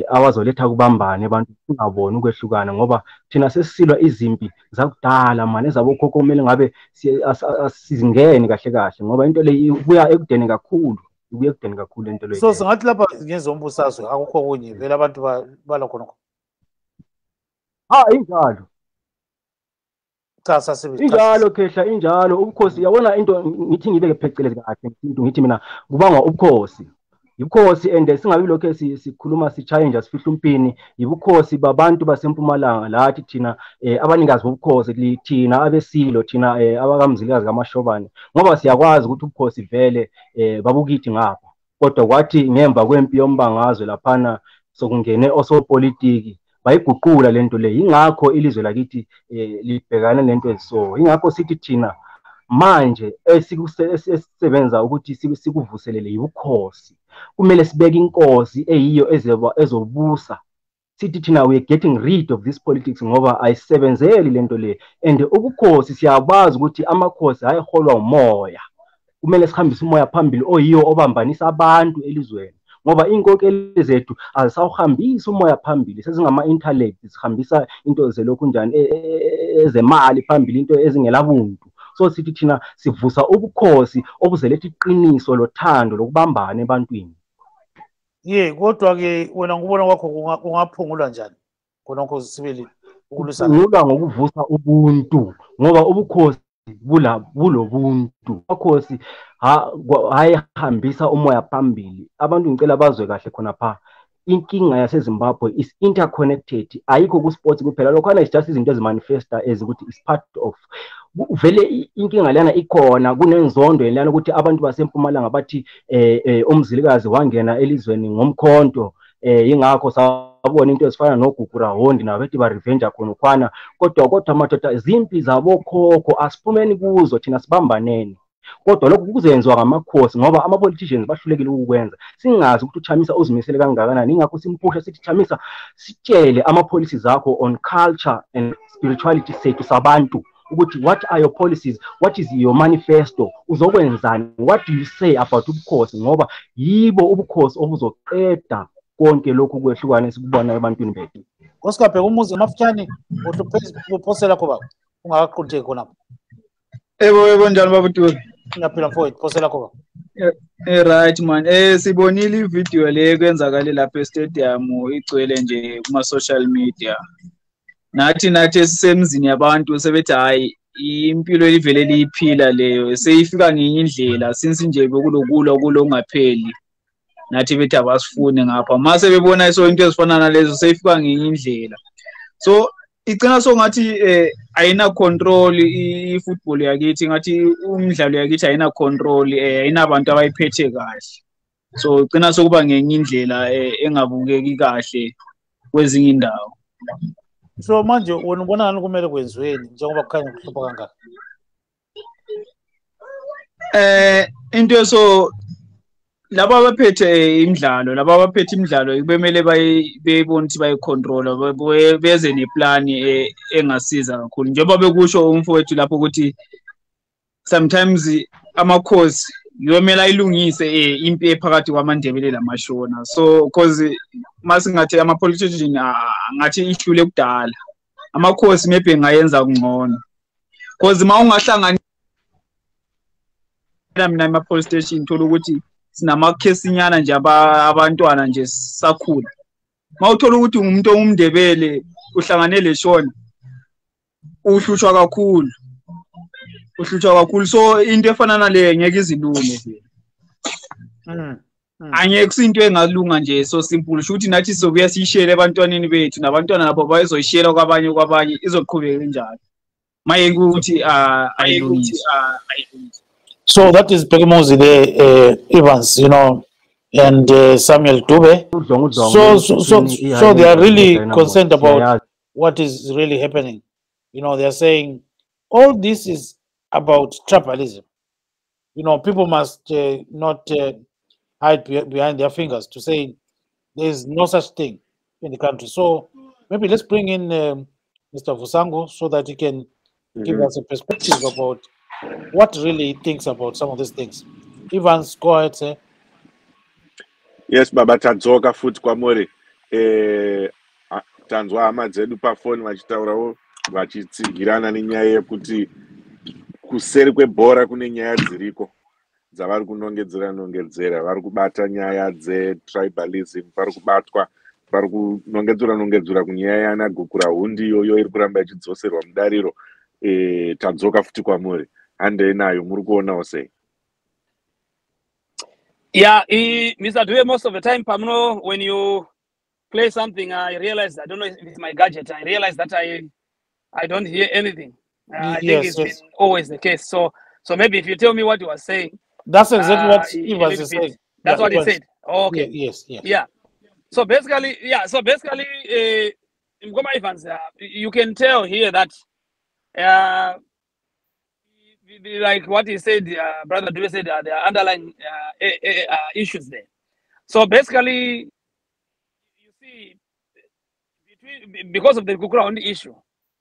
abazoletha kubambane abantu kungaboni ukwehlukana ngoba thina sesisilwa izimpi zakudala manje ezabokhokho kumele ngabe sizingene kahle kahle ngoba into le ibuya ekudeni kakhulu into le. So singathi lapha ngenza umbusazwe akukho kunye vele abantu bala khona. Injalo. Injalo khehla injalo ubukhosi yabona into ngithi ngibeke phecelezi kahle ngithi mina kubangwa ubukhosi. Ubukhosi and singabi lokho sikhuluma si-challenge sifihla umpini ibukhosi babantu basempumalanga lathi thina abanikazi bobukhosi thina abesilo thina abakamzilikazi kamashobane ngoba siyakwazi ukuthi ubukhosi vele babukithi ngapha kodwa kwathi ngemva kwempi yombangazwe laphana sokungene osopolitiki bayiguqula lento le. Ingakho ilizwe lakithi libhekana lento eziso. Ingakho sithi thina manje esisebenza ukuthi sikuvuselele ubukhosi kumele sibeke inkosi eyiyo ezobusa. Sithi thina we are getting rid of this politics ngoba ayisebenzeli lento le and ubukhosi siyabazi ukuthi amakhosi ayiholwa umoya. Kumele sihambise umoya phambili oyiyo obambanisa abantu elizweni ngoba inkokeli zethu azisawuhambisa umoya phambili sezingama intellect sihambisa into zelokhu njani ezemali phambili into ezingelabuntu. So sithi thina sivusa ubukhosi obuzeletha iqiniso lothando lokubambana ebantwini. Kodwa ke wena ngubona kwakho kungaphungulwa njani khonokho sibili ukulwisana. Ngulwa ngokuvusa ubuntu ngoba ubukhosi bulobuntu. Abakhosi hayihambisa umoya phambili. Abantu ngicela bazwe kahle khona pha. Inkinga yaseZimbabwe is interconnected. Ayikho ku-sports kuphela. Lokhana is just izinto ezimanifesta ukuthi is part of. Vele inkinga lana ikhona, kunenzondo lana ukuthi abantu basempumalanga bathi umzilikazi wangena elizweni ngomkhonto. Yingakho sabona into ezifana noGugura Hondi nabethi ba revenge khona ukwana, kodwa madoda zimpi zabokhokho asiphumeni kuzo, thina sibambaneni. Kodwa lokhu kuzenziwa ngamakhosi ngoba ama-politicians bahlulekile ukukwenza. Singazi ukuthi uChamisa uzimisele kangakanani, ingakho simphusha sithi Chamisa sitshele ama-policies akho on culture and spirituality sethu sabantu ukuthi what are your policies, what is your manifesto, uzokwenzani, what do you say about ubukhosi ngoba yibo ubukhosi obuzoqeda konke lokhu kwehlukana esikubona ebantwini bethu. Oscar bheka umuzi mafutshane uphosela kho baba ungaqhubeki khona. Yebo njalo babuTuli. Ngiyaphila mfowethu phosela kho baba. Right man. Sibonile ivideo le kwenzakala lapha e-stadium igcwele nje kuma social media. Nathi esisemzini yabantu sebethi hayi impilo elivele liyiphila leyo seyifika ngenye indlela since nje bekulokulwa okungapheli. Nathi bethi abasifune ngapha mase bebona so into ezifana nalezo seyifika ngenye indlela. So igcina so ngathi ayina control i-football yakithi, ngathi umdlalo yakithi ayina control, ayinabantu abayiphethe kahle. So igcina sokuba ngenye indlela engabukeki kahle kwezinye indawo. So manje wena ubona ngani kumele kwenziweni njengoba kukhanya kuhlupha kangaka? Into so laba abaphethe imidlalo, bemele beyibona ukuthi bayicontrola, beze neplan engasiza kakhulu. Njengoba bekusho umfowethu lapho ukuthi sometimes amakhosi yomela ayilungise impi ephakathi kwaMandebele naMashona. So because masingathi ama-politicians ngathi ihlule kudala, amakhosi maybe ngayenza kungcono because ma ungahlangana mina ema-police station thola ukuthi sinamakhesi nyana nje abantwana nje sakhula. Ma uthola ukuthi umuntu ongumndebele uhlangane leshona uhlushwa kakhulu. So into efana nale ngeke izilunge nje. Angeke kusinto engalunga nje so simple ukuthi nathi sobuya siyishele abantwaneni bethu nabantwana nabo bayizoyishela kwabanye izoqhubeka kanjalo. Maye ukuthi ayilungisi. So that is Pekemozi there, Evans, and Samuel Dube. So they are really concerned about what is really happening. They are saying all this is about tribalism. People must not hide behind their fingers to say there is no such thing in the country. So maybe let's bring in Mr. Fusango so that he can give us a perspective about what really he thinks about some of these things. Evans, go ahead, sir. Yes, baba tadzoka futhi kwamori. Tanzwa hama dzedu pafoni vachitaurawo vachitsigirana nenyaya yekuti kuseri kwebhora kune nyaya dziriko dzavari kunongedzera vari kubata nyaya dzetribalism, vari kunongedzera kunyaya yana Gukura Hundi iyoyo iri kuramba ichidzoserwa mudariro. Tadzoka futi kwamuri handei nayo muri kuonawo sei? Yeah, Mr. Dube, most of the time, Pamno, when you play something, I realize, I don't know if it's my gadget, I realize that I don't hear anything. I think it's been always the case. So maybe if you tell me what you are saying. That's exactly what Evans is saying. That's what he said. Oh, okay. Yes. Yeah. So basically, Mgoma Evans, you can tell here that like what he said, Brother Dube said, there are underlying issues there. So basically, you see, because of the Gukura Hundi issue,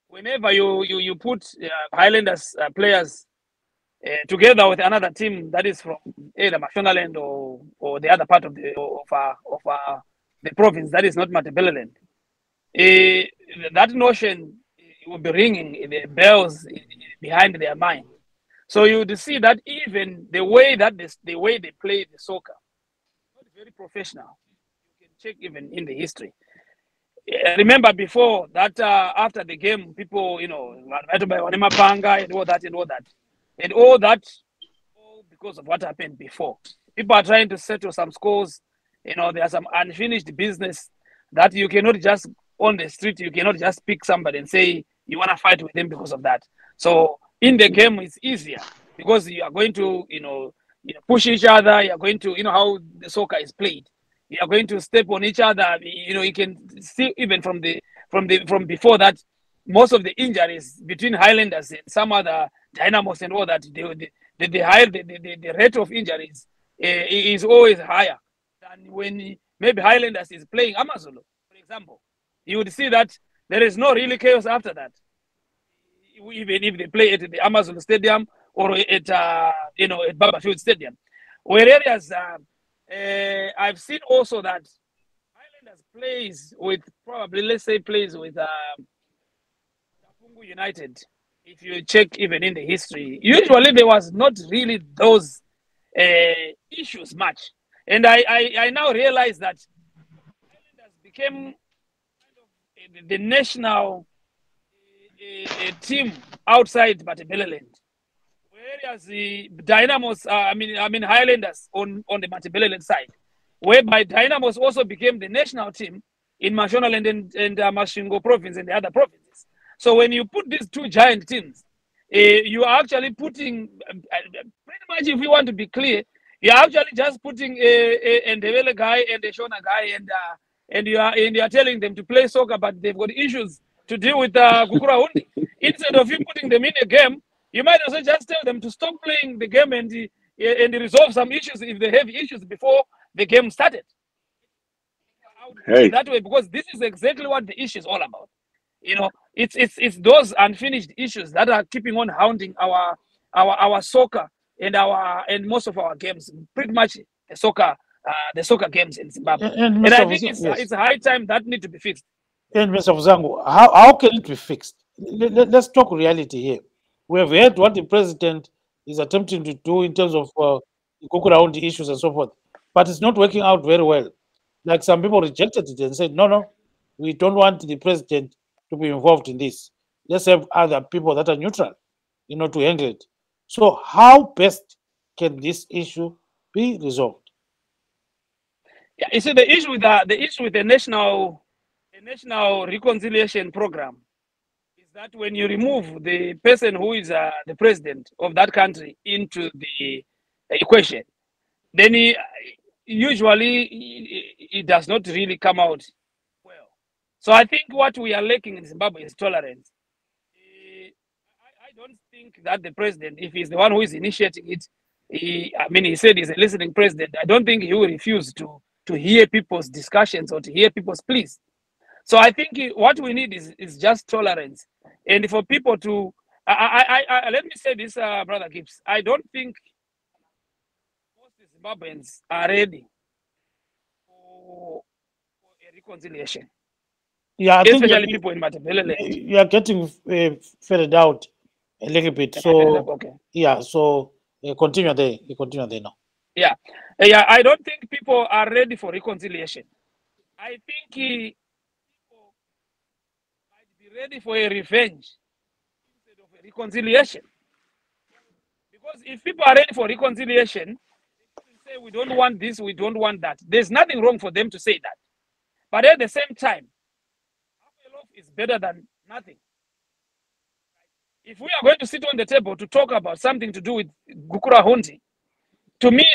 whenever you put Highlanders players together with another team that is from either Mashonaland or the other part of the province that is not Matabeleland, that notion will be ringing the bells behind their mind. So you would see that even the way they play the soccer, not very professional. You can check even in the history. remember before that after the game, people, and all that and all that, because of what happened before. People are trying to settle some scores. There's some unfinished business that you cannot just on the street. You cannot just pick somebody and say you want to fight with him because of that. So in the game, it's easier because you are going to, push each other. You are going to, how the soccer is played. You are going to step on each other. You can see even from before that, most of the injuries between Highlanders and some other Dynamos and all that, the rate of injuries is always higher than when maybe Highlanders is playing Amazulu, for example. You would see that there is no really chaos after that, even if they play at the Amazulu Stadium or at Barberfield Stadium. Whereas I've seen also that Highlanders plays with Tapungu United. If you check even in the history, usually there was not really those issues much. And I now realize that Highlanders became kind of the national team outside Matabeleland. Whereas the Dynamos, Highlanders on the Matabeleland side, whereby Dynamos also became the national team in Mashonaland and Mashingo province and the other provinces. So when you put these two giant teams, you are actually putting, pretty much if we want to be clear, you are actually just putting a Ndebele guy and a Shona guy and you are telling them to play soccer, but they've got issues to deal with Gukura Hundi. Instead of you putting them in a game, you might also just tell them to stop playing the game and resolve some issues if they have issues before the game started. Hey. That way, because this is exactly what the issue is all about. It's those unfinished issues that are keeping on hounding our soccer and most of our games. Pretty much the soccer games in Zimbabwe. And I think it's high time that need to be fixed. And Mr. Fuzangu, how can it be fixed? Let's talk reality here. We have heard what the president is attempting to do in terms of Gukura issues and so forth, but it's not working out very well. Like some people rejected it and said, no, we don't want the president to be involved in this. Let's have other people that are neutral, to handle it. So how best can this issue be resolved? Yeah, you see, the issue with the national reconciliation program is that when you remove the person who is the president of that country into the equation, then usually it does not really come out well. So I think what we are lacking in Zimbabwe is tolerance. I don't think that the president, if he's the one who is initiating it, he said he's a listening president. I don't think he will refuse to hear people's discussions or to hear people's pleas. So I think what we need is just tolerance, and for people to. Let me say this, Brother Gibbs. I don't think most Zimbabweans are ready for a reconciliation. Yeah, I especially think people in Matabeleland. You are getting faded out a little bit. So okay. Yeah, so continue there. You continue there now. Yeah, I don't think people are ready for reconciliation. I think people might be ready for a revenge instead of a reconciliation. Because if people are ready for reconciliation, they say we don't want this, we don't want that. There's nothing wrong for them to say that. But at the same time, half a loaf is better than nothing. If we are going to sit on the table to talk about something to do with Gukura Hundi, to me,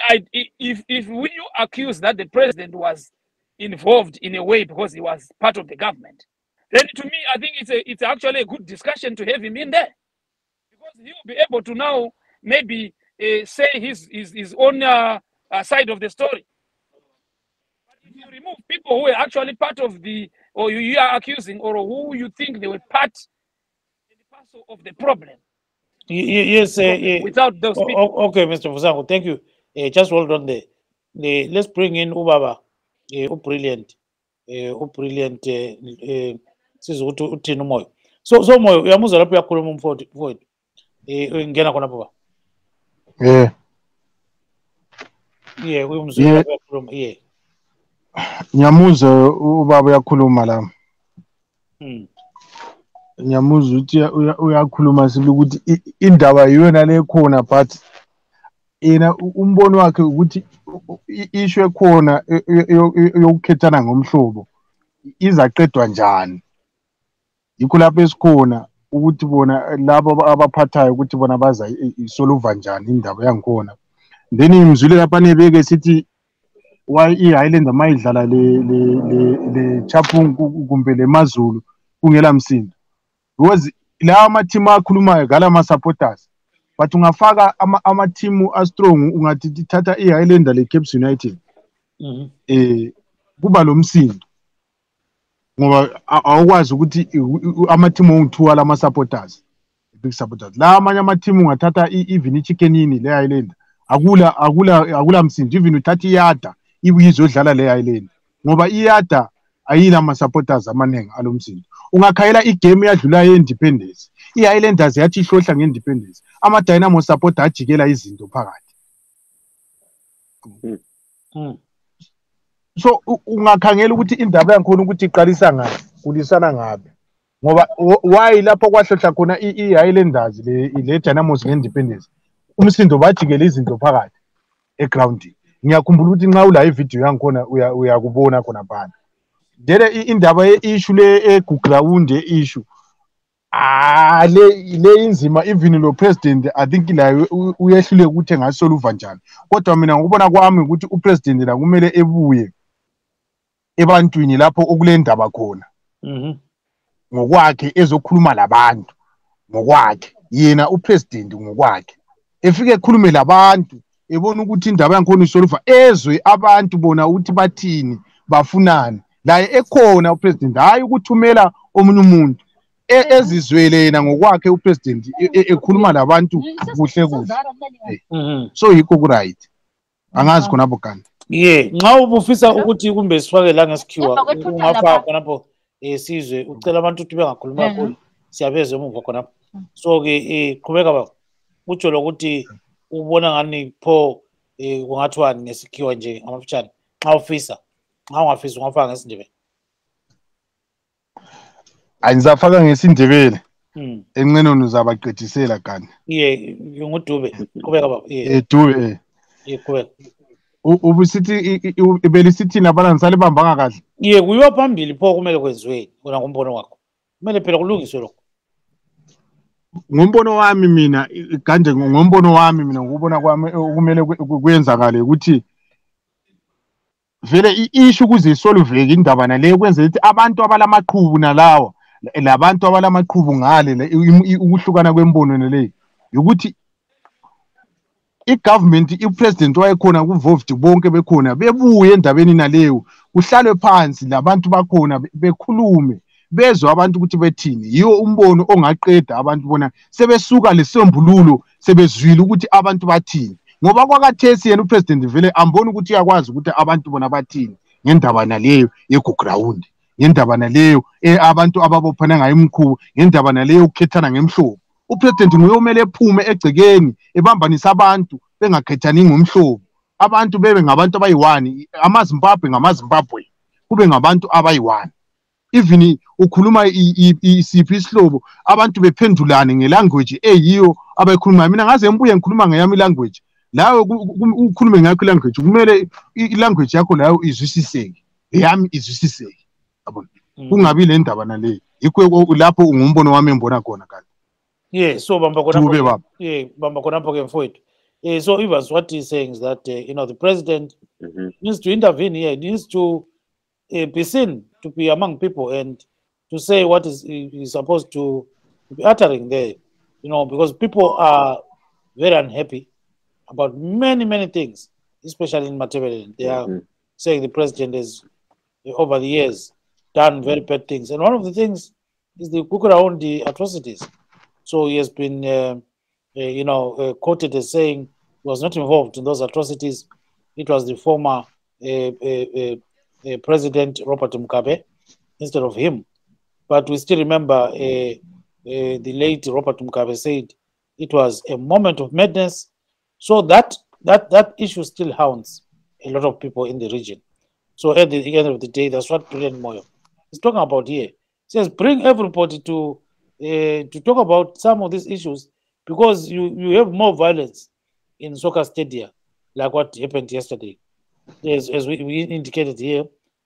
if we accuse that the president was involved in a way because he was part of the government, then to me, I think it's actually a good discussion to have him in there, because he will be able to now maybe say his own side of the story. But if you remove people who are actually part of or you are accusing, or who you think they were part and parcel of the problem. Yes, without those people. Okay, Mr. Fuzangu, thank you. Just hold on there. Let's bring in Ubaba, brilliant, brilliant. Sizukuthi uthini umoya. So Moyo uyamuzwa lapho uyakhuluma umfowethu. Ngena khona baba. Uyamuzwa lapho uyakhuluma. Ngiyamuzwa ubaba uyakhuluma la. Ngiyamuzwa ukuthi uyakhuluma sibili ukuthi indaba yiyona le khona but yena umbono wakhe ukuthi issue ekhona yokukhethana ngomhlobo izaqedwa njani. Yikho lapho esikhona ukuthi bona labo abaphathayo ukuthi bona baza isolve njani indaba yangikhona. Then ngimzwile lapha nebeke sithi why iHighland mayidlala le Chapungu kumbe le Mazulu kungela msindo. Because la ama-team akhulumayo ngala ama-supporters but ungafaka ama-team a-strong ungathi thatha iHighlander le-Caps United kuba lo msindo ngoba awukwazi ukuthi ama-team ongu-2 alama-supporters big supporters la amanye ama-team ungathatha even i-Chickenini le-Highlander akula msindo even uthatha iyada ibuye izodlala le-Highlander ngoba iyada ayila ama-supporters amaningi alo msindo. Ungakhayela igame eyadlulayo ye-Independence i-Highlanders yathi ihlohla nge-Independence ama-Dynamo supporter ajikela izinto phakathi. So ungakhangela ukuthi indaba yangikhona ukuthi iqalisa ngapi kulisana ngapi ngoba why lapho kwahlohla khona i-Highlanders le Dynamo nge-Independence umsindo bajikela izinto phakathi egroundini. Ngiyakhumbula ukuthi nxa ula ivideo yangikhona uyakubona khona phana. Dele indaba ye-issue le ground ye-issue le inzima even lo president I think la uyehlule ukuthi ngasolve njani kodwa mina ngikubona kwami ukuthi upresident la kumele ebuye ebantwini lapho okule ndaba khona ngokwakhe ezokhuluma labantu ngokwakhe yena upresident ngokwakhe efike ekhulume labantu ebona ukuthi indaba yangikhona isolve ezwe abantu bona ukuthi bathini bafunani la ekhona upresident hayi ukuthumela omunye umuntu ezizwele yena ngokwakhe upresident ekhuluma labantu kuhle kuhle. So yikho ku right angazi khona bokani nxa ubufisa ukuthi kumbe sifake la ngesikhiwa ungafaka khonapho sizwe ucela abantu ukuthi bengakhuluma kakhulu siyabezwe emuva khonapho. So ke qhubeka baba utsho lokuthi ubona ngani pho kungathiwani ngesikhiwa nje ngamafutshane nxa ufisa nxa ungafisa ungafaka ngesindebele. Ayizafaka ngesindebele enqenweni uzabaqedisela kanti ngudube qhubeka baba dube qhubeka ubusithi belisithi nabana ngisale bambanga kahle kuyiwa phambili pho kumele kwenziweni kona ngombono wakho kumele phela kulungiswe lokho. Ngombono wami mina kanje ngombono wami mina ngubona kwami kumele kwenzakale ukuthi vele i-issue kuze isolveke indaba nale kwenza ukuthi abantu abalamaqhubu nalawa labantu abalamaqhubu ngale ukuhlukana kwembono nele ukuthi i-government i-president wayekhona ku-involved bonke bekhona bebuye endabeni naleyo kuhlalwe phansi labantu bakhona bekhulume bezwe abantu ukuthi bethini yiwo umbono ongaqeda abantu bona sebesuka lesombululo sebezwile ukuthi abantu bathini ngoba kwakathesi yena upresident vele ambona ukuthi uyakwazi ukuthi abantu bona bathini ngendaba naleyo yeground ngendaba naleyo abantu ababophana ngayo imkhubu ngendaba naleyo ukukhethana ngemhlobo. Upresident nguye omele ephume egcekeni ebambanisa abantu bengakhethani ngomhlobo abantu bebe ngabantu abayi-1 amaZimbabwe ngamaZimbabwe kube ngabantu abayi-1 even ukhuluma isiphi isihlobo abantu bephendulane ngelanguage eyiyo abayikhulumayo. Mina ngaze ngibuye ngikhuluma ngeyami language lawe ukhulume ngakho language kumele ilanguage yakho layo izwisiseke eyami izwisiseke yabona kungabi le ndaba nale yikho lapho ungumbono wami embona khona kanti so bamba khonapho ke mfowethu. So Evans, what he's saying is that the president needs to intervene here, needs to be seen to be among people and to say what is supposed to be uttering there, because people are very unhappy about many things, especially in Matabele. They are saying the president has, over the years, done very bad things. And one of the things is the Kukurahundi atrocities. So he has been, quoted as saying he was not involved in those atrocities. It was the former President Robert Mugabe instead of him. But we still remember the late Robert Mugabe said it was a moment of madness. So that issue still haunts a lot of people in the region. So at the end of the day, that's what Brilliant Moyo is talking about here, says bring everybody to talk about some of these issues, because you have more violence in soccer stadia, like what happened yesterday. As we indicated here,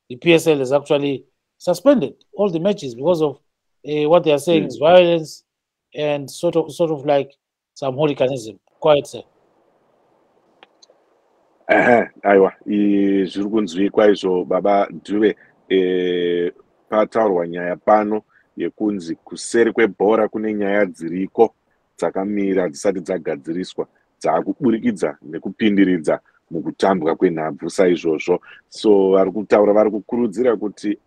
the PSL has actually suspended all the matches because of what they are saying is violence and sort of like some hooliganism. Quiet, sir. Aiwa, zviri kunzwikwa izvo baba Dube. Pataurwa nyaya pano yekunzi kuseri kwebhora kune nyaya dziriko dzakamira dzisati dzagadziriswa dzaakuburikidza nekupindiridza mukutambwa kwenhabvu saizvozvo. So vari kutaura, vari kukurudzira kuti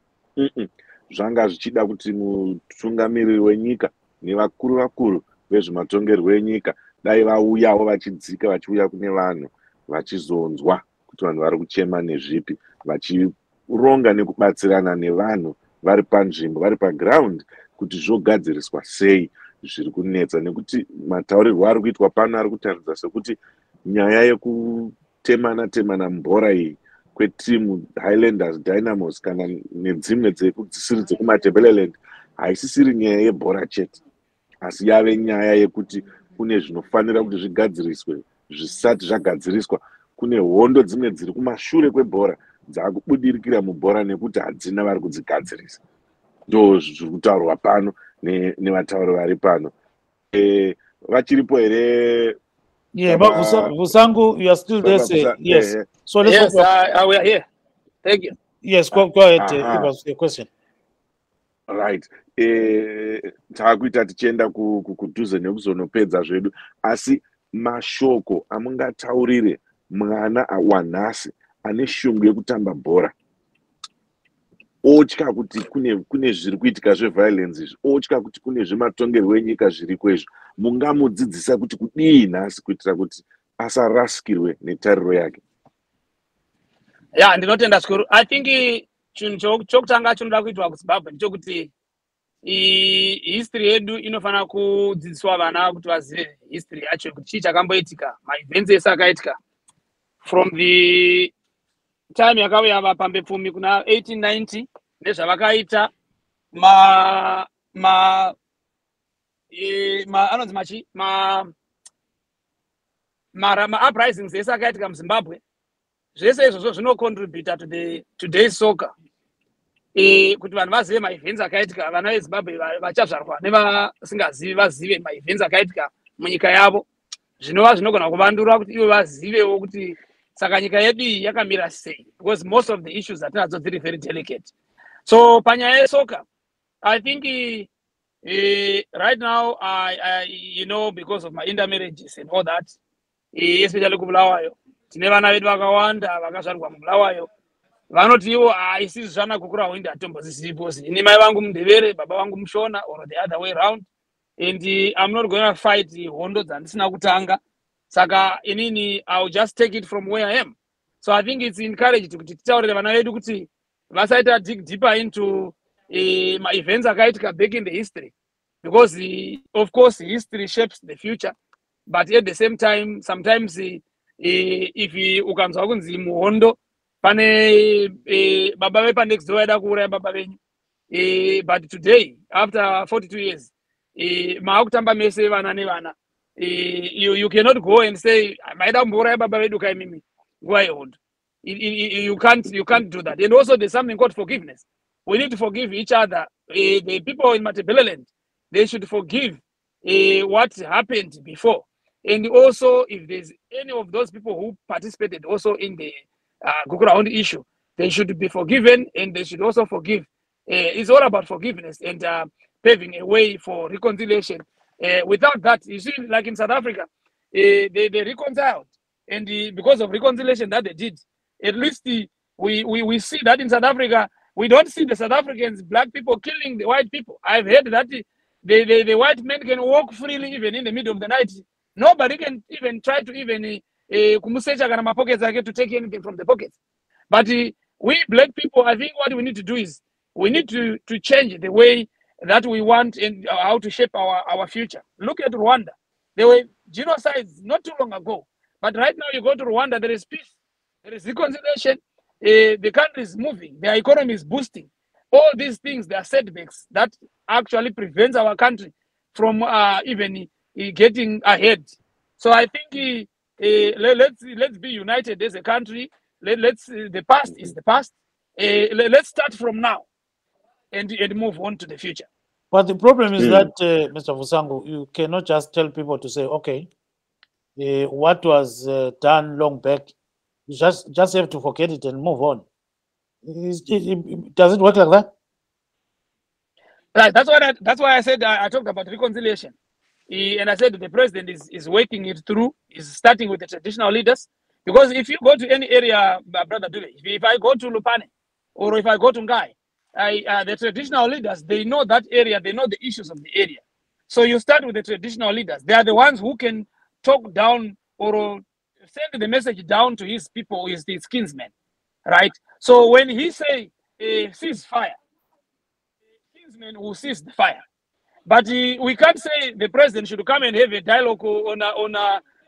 zvanga zvichida kuti mutungamiriri wenyika nevakuru vakuru vezvematongerwo enyika dai vauyawo vachidzika vachiuya kune vanhu vachizonzwa kuti vanhu vari kuchema nezvipi, vachironga nekubatsirana nevanhu vari panzvimbo, vari paground, kuti zvogadziriswa sei zviri kunetsa. Nekuti mataurirwo ari kuitwa pano ari kutaridza sekuti nyaya yekutemana mubhora iyi kwetimu Highlanders, Dynamos kana nedzimwe dzisiri dzekumatebeleland haisisiri nyaya yebhora chete, asi yave nyaya yekuti kune zvinofanira kuti zvigadziriswe. Zvisati zvagadziriswa, kune hondo dzimwe dziri kumashure kwebhora dzaakubudirikira mubhora nekuti hadzina vari kudzigadzirisa. Ndo zviri kutaurwa pano nevatauri vari pano. Vachiripo here? Yeah, but Vusangu, you are still there, sir. Yes. So let's we are here. Thank you. Yes, go ahead. Give us the question. Right. Taakuita tichienda kudhuze nekuzonopedza zvedu, asi mashoko amungataurire mwana wanhasi ane shungu yekutamba bhora, otya kuti kune zviri kuitika zveviolence izvi, otya kuti kune zvematongerwo enyika zviriko izvo, mungamudzidzisa kuti kudii nhasi kuitira kuti asarasikirwe netariro yake? Yeah, ndinotenda zvikuru. I think chinhu chokutanga chinoda kuitwa kuZimbabwe ndechokuti history yedu inofana kudzidziswa vana kuti vazive history yacho, kuti chii chakamboitika, maevents ese akaitika from the time yakauya vapambepfumi kuna 1890 nezvavakaita anonzi machi uprisings ese akaitika muZimbabwe. Zvese izvozvo zvinocontributa to the today's soccer. Kuti vanhu vazive maevents akaitika, vana veZimbabwe vachazvarwa nevasingazivi vazive maevents akaitika munyika yavo, zvinova zvinogona kuvandura kuti ivo vazivewo kuti saka nyika yedu iyi yakamira sei, because most of the issues dzatinadzo dziri very delicate. So panyaya yesoka, I think right now, because of my intermarriages and all that, especially kuBulawayo, tine vana vedu vakawanda vakazvarwa muBulawayo, vanoti ivo isisi zvana kukura hwindi hatombozisipo, ini mai vangu mundevere, baba vangu mushona, or the other way around, and I'm not going to fight hondo dzandisina kutanga. Saka inini, I'll just take it from where I am. So I think it's encouraged kuti titaurire vana vedu kuti vasaita dig deeper into my events akaitika back in the history, because of course history shapes the future, but at the same time sometimes if ukanzwa kunzi muhondo pane baba vepa next door vaida kuuraya baba venyu, but today after 42 years maakutamba mese vana nevana, you cannot go and say maida kumbouraya baba vedu kai mimi nguva yehondo. You can't do that. And also there's something called forgiveness. We need to forgive each other. The people in Matebeleland, they should forgive what happened before. And also, if there's any of those people who participated also in the Gukurahondi issue, they should be forgiven, and they should also forgive. It's all about forgiveness and paving a way for reconciliation. Without that, you see, like in South Africa, they reconciled. And because of reconciliation that they did, at least we see that in South Africa, we don't see the South Africans, black people, killing the white people. I've heard that the white men can walk freely even in the middle of the night. Nobody can even try to even to take anything from the pockets. But we black people, I think what we need to do is we need to change the way that we want and how to shape our future. Look at Rwanda. There were genocides not too long ago. But right now you go to Rwanda, there is peace. There is reconciliation. The country is moving. Their economy is boosting. All these things, they are setbacks that actually prevents our country from even getting ahead. So I think let's be united as a country. Let's the past is the past. Let's start from now and move on to the future. But the problem is that, Mr. Fusangu, you cannot just tell people to say, okay, what was done long back, you just have to forget it and move on. Does it work like that? Right. That's why I said I talked about reconciliation, and I said the president is working it through. Is starting with the traditional leaders, because if you go to any area, Brother Dule, if I go to Lupane or if I go to Ngai, the traditional leaders, they know that area, they know the issues of the area. So you start with the traditional leaders. They are the ones who can talk down or send the message down to his people, his kinsmen, right? So when he say cease fire, kinsmen will cease the fire. But we can't say the president should come and have a dialogue on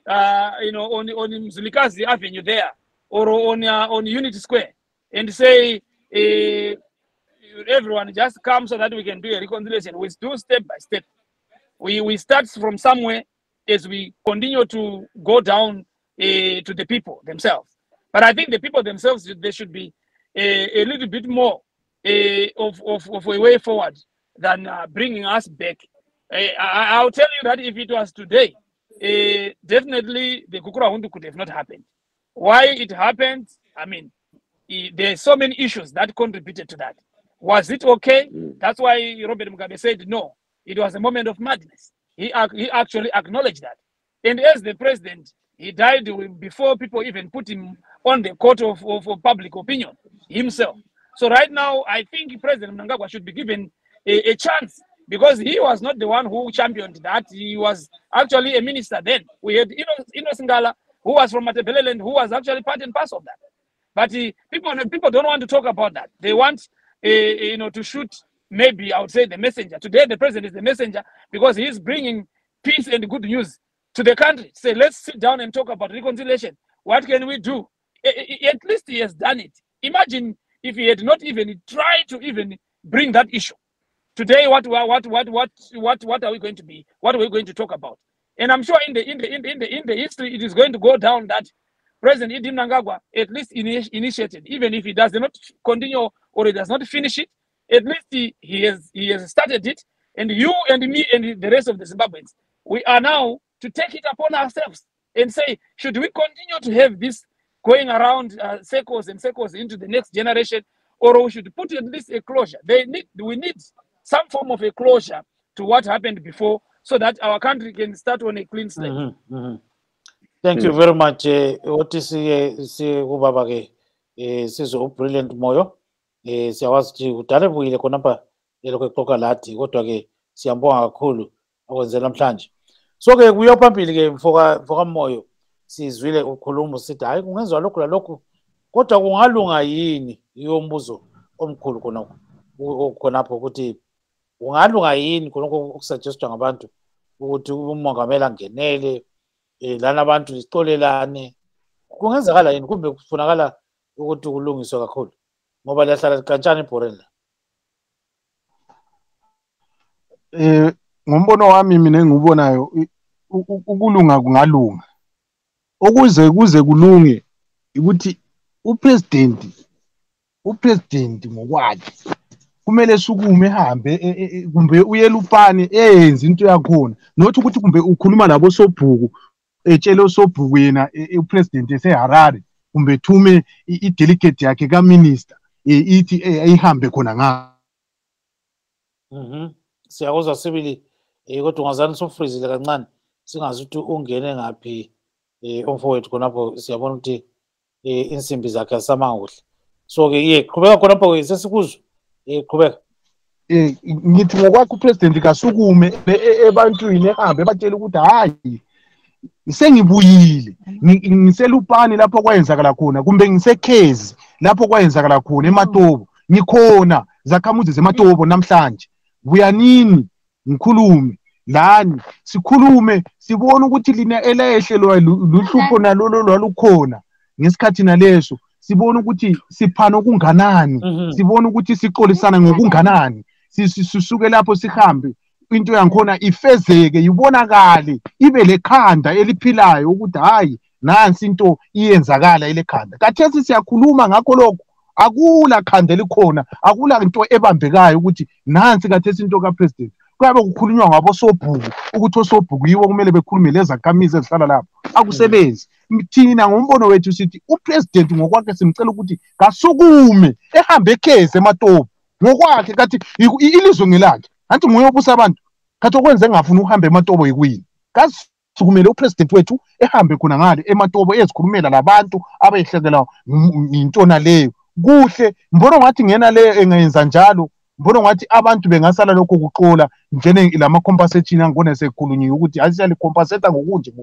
Mzilikazi Avenue there or on Unity Square and say everyone just come so that we can do a reconciliation. We do step by step. We start from somewhere as we continue to go down to the people themselves. But I think the people themselves, they should be a little bit more of a way forward than bringing us back. I'll tell you that if it was today, definitely the Kukura Hundu could have not happened. Why it happened, I mean, there's so many issues that contributed to that. Was it okay? That's why Robert Mugabe said no. It was a moment of madness. He actually acknowledged that. And as the president, he died before people even put him on the court of public opinion himself. So right now, I think President Mnangagwa should be given a chance, because he was not the one who championed that. He was actually a minister then. We had Ino Singala, who was from Matebeleland, who was actually part and parcel of that. But people don't want to talk about that. They want to shoot, maybe I would say, the messenger. Today, the president is the messenger because he's bringing peace and good news to the country. Say, let's sit down and talk about reconciliation. What can we do? At least he has done it. Imagine if he had not even tried to even bring that issue. Today, what are we going to be? What are we going to talk about? And I'm sure in the history, it is going to go down that President Idi Mnangagwa at least initiated, even if he does not continue or he does not finish it. At least he has started it, and you and me and the rest of the Zimbabweans, we are now to take it upon ourselves and say, should we continue to have this going around circles and circles into the next generation, or we should put at least a closure? We need some form of a closure to what happened before, so that our country can start on a clean slate. Thank you very much. What is ubaba ke sizo brilliant moyo siyawazi udale buyile khonapha lokho exoxa lathi, kodwa ke siyambonga kakhulu akwenzela namhlanje. So ke kuyo phambili ke mfoka moyo sizwile ukhuluma usithi hayi kungenziwa lokho lalokho, kodwa kungalunga yini? Iyombuzo omkhulu khonapho ukuthi kungalunga yini khonokho okusuggestwa ngabantu ukuthi umongameli angenele lana abantu isixolelane. Kungenzakala yini kumbe kufunakala ukuthi kulungiswe kakhulu ngoba lahlala kanjani ibhoreni la? Ngombono wami mina engiubonayo ukulunga kungalunga. Ukuze kulunge ukuthi upresident ngokwakhe kumele sukume ehambe kumbe uyelupane enze into yakhona, not ukuthi kumbe ukhuluma nabo sobhuku etshele sobhuku yena upresident eseHarare kumbe thume idelegate yakhe ka minister ithi ayihambe khona nga. Siyakuzwa sibili kodwa ungazani sofrizile kancane singazi ukuthi ungene ngaphi omfowethu khonapho. Siyabona ukuthi insimbi zakhe asamanga kuhle. So ke qhubeka khonapho sesikuzwa. Qhubeka. Ngithi ngokwakho upresident kasukume ebantwini ehambe batshela ukuthi hayi sengibuyile, ngiselupane lapho kwayenzakala khona, kumbe ngisekhezi lapho kwayenzakala khona eMatobo, ngikhona zakhamuzi zeMatobo namhlanje. Buyanini ngikhulume lani, sikhulume sibone ukuthi lina elehlelwa luhlupho nalolo lwalukhona ngesikhathi naleso sibona ukuthi siphana kunganani sibona ukuthi sixolisana ngokunganani sisuke lapho sihambe into yankhona ifezeke ibonakale ibe lekhanda eliphilayo ukuthi hayi nansi into iyenzakala elekhanda kathesi siyakhuluma ngakho lokho akula khanda likhona akula into ebambekayo ukuthi nansi kathesi into kapresident kuyabe kukhulunywa ngabosobhuku ukuthi osobhuku yiwo kumele bekhulume lezakhamizi ezihlala lapho akusebenzi thina ngombono wethu sithi upresident ngokwakhe simcela ukuthi kasukume ehambe ekheze eMatopo ngokwakhe kathi ilizwe ngelakhe anti nguye obusa abantu kathi okwenze ngafuna uhambe eMatopo yikwini kasukumele upresident wethu ehambe khona ngale eMatopo ezikhulumela labantu abehlekela intona leyo kuhle mbona ngathi ngena le engenza njalo mbona ngathi abantu bengasala lokho kuxola njene lama compensation angone sekhulunyiwe ukuthi asiyali compensate ngokunje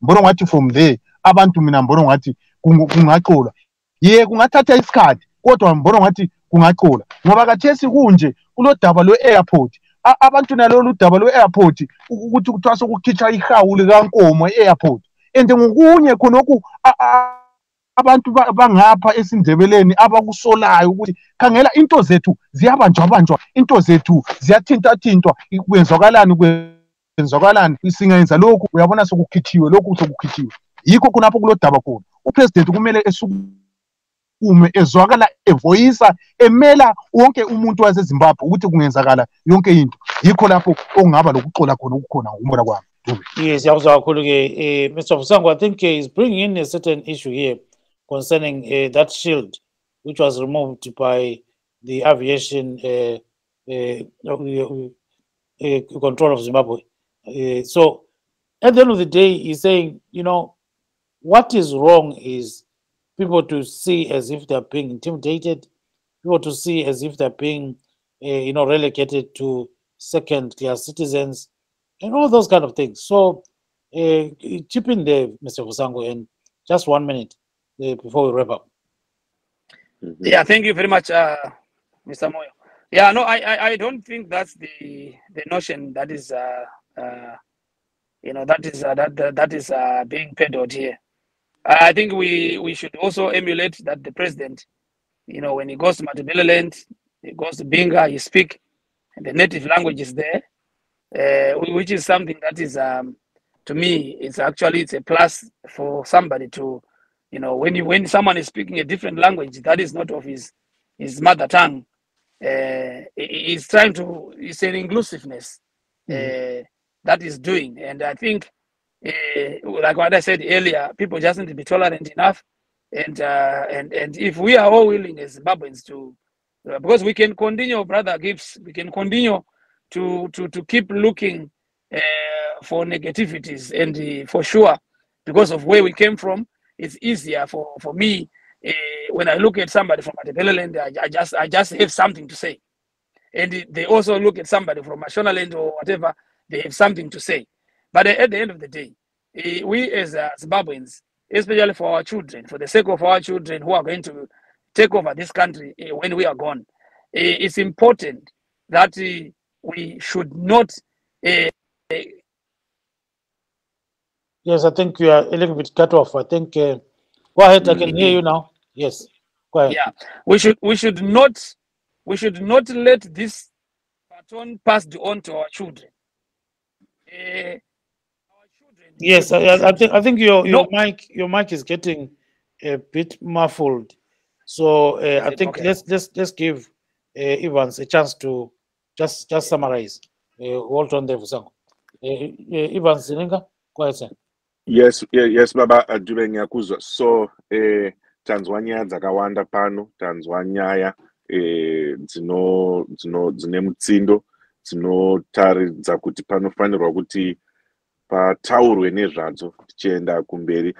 mbona ngathi from there abantu mina mbona ngathi kungaxola kungathatha isikhathi kodwa mbona ngathi kungaxola ngoba kathesi kunje kulodaba lwe-airport abantu nalolu daba lwe-airport ukuthi kuthiwa sokukhitsha ihawu likankomo e-airport and ngokunye khonokhu abantu bangapha esindebeleni abakusolayo ukuthi khangela into zethu ziyabanjwa into zethu ziyathintathintwa kwenzakalani singenza lokhu uyabona sokukhithiwe yikho khonapho kulodaba khona upresident kumele esukume ezwakala evoyisa emela wonke umuntu waseZimbabwe ukuthi kungenzakala yonke into yikho lapho okungaba lokuxola khona ukukhona ngokumbona kwami. Yes, Mr. Fusango, I think he's bringing in a certain issue here concerning that shield which was removed by the aviation control of Zimbabwe. So at the end of the day, he's saying, what is wrong is people to see as if they're being intimidated, people to see as if they're being, relegated to second-class citizens, and all those kind of things. So chip in there, Mr. Fusango, and just 1 minute before we wrap up. Yeah, thank you very much, Mr. Moyo. Yeah, no, I don't think that's the notion that is that is being peddled here. I think we should also emulate that the president, when he goes to Matabeleland, he goes to Binga, he speak, and the native language is there, which is something that is, to me, it's a plus for somebody to, when someone is speaking a different language that is not of his mother tongue, it's an inclusiveness that is doing. And I think, like what I said earlier, people just need to be tolerant enough. And if we are all willing as Zimbabweans to, because we can continue, Brother Gibbs, we can continue to keep looking for negativities, and for sure, because of where we came from, it's easier for me when I look at somebody from Matabeleland, I just have something to say, and they also look at somebody from Mashonaland or whatever, they have something to say. But at the end of the day, we as Zimbabweans, especially for our children, for the sake of our children who are going to take over this country when we are gone, it's important that we should not. Yes, I think you are a little bit cut off. I think go ahead. I can hear you now. Yes, go ahead. Yeah, we should not let this baton passed on to our children. Yes, I think your mic is getting a bit muffled. So I think okay. let's give Evans a chance to just summarize. Hold on there for some. Evans Zininga, go ahead, sir. Yes, Baba Adube ngiyakuzwa. So Tanzania dzakawanda pano, Tanzania dzine mutsindo, dzinotaridza kuti panofanirwa kuti pataurwe nezvadzo tichienda kumberi.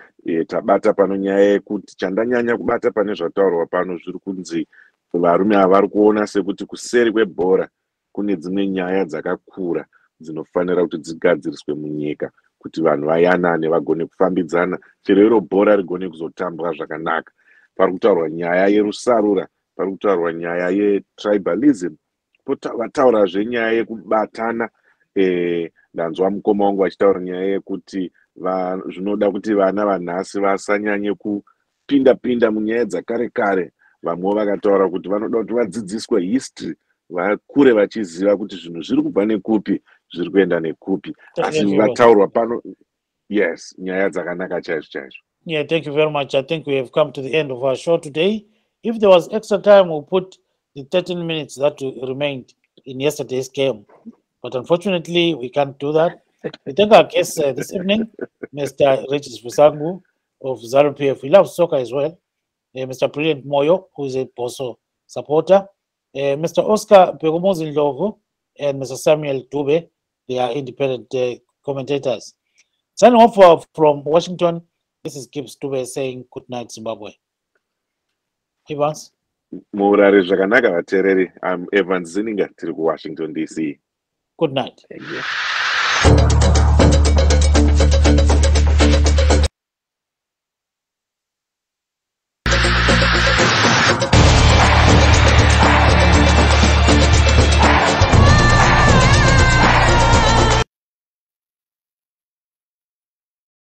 Tabata pano nyaya yekuti chandanyanya kubata pane zvataurwa pano zviri kunzi varume avari kuona sekuti kuseri kwebhora kune dzimwe nyaya dzakakura dzinofanira kuti dzigadziriswe munyika kuti vanhu vayanane vagone kufambidzana chero iro bhora rigone kuzotambwa zvakanaka. Pari kutaurwa nyaya yerusarura, pari kutaurwa nyaya yetribalism, vataurazve nyaya yekubatana. Ndanzwa mukoma wangu achitaura nyaya yekuti zvinoda kuti vana vanhasi vasanyanye pinda munyaya dzakare kare. Vamwe vakataura kuti vanoda kuti vadzidziswe history, vakure vachiziva kuti zvinhu zviri kubva nekupi, zviri kuenda nekupi. Asi vataurwa pano, yes, nyaya dzakanaka chaizvo chaizvo. Yeah, thank you very much. I think we have come to the end of our show today. If there was extra time, we'll put the 13 minutes that remained in yesterday's game. But unfortunately, we can't do that. We thank our guest this evening, Mr. Regis Fusangu of ZANU PF. We love soccer as well. Mr. Brilliant Moyo, who is a Boso supporter. Mr. Oscar Pegomozi Ndlovu and Mr. Samuel Dube, they are independent commentators. Signing off from Washington, this is Gibbs Dube saying good night, Zimbabwe. Evans? Murare zvakanaka vatereri. I'm Evans Zininga, tiri ku Washington DC. Good night. Thank you.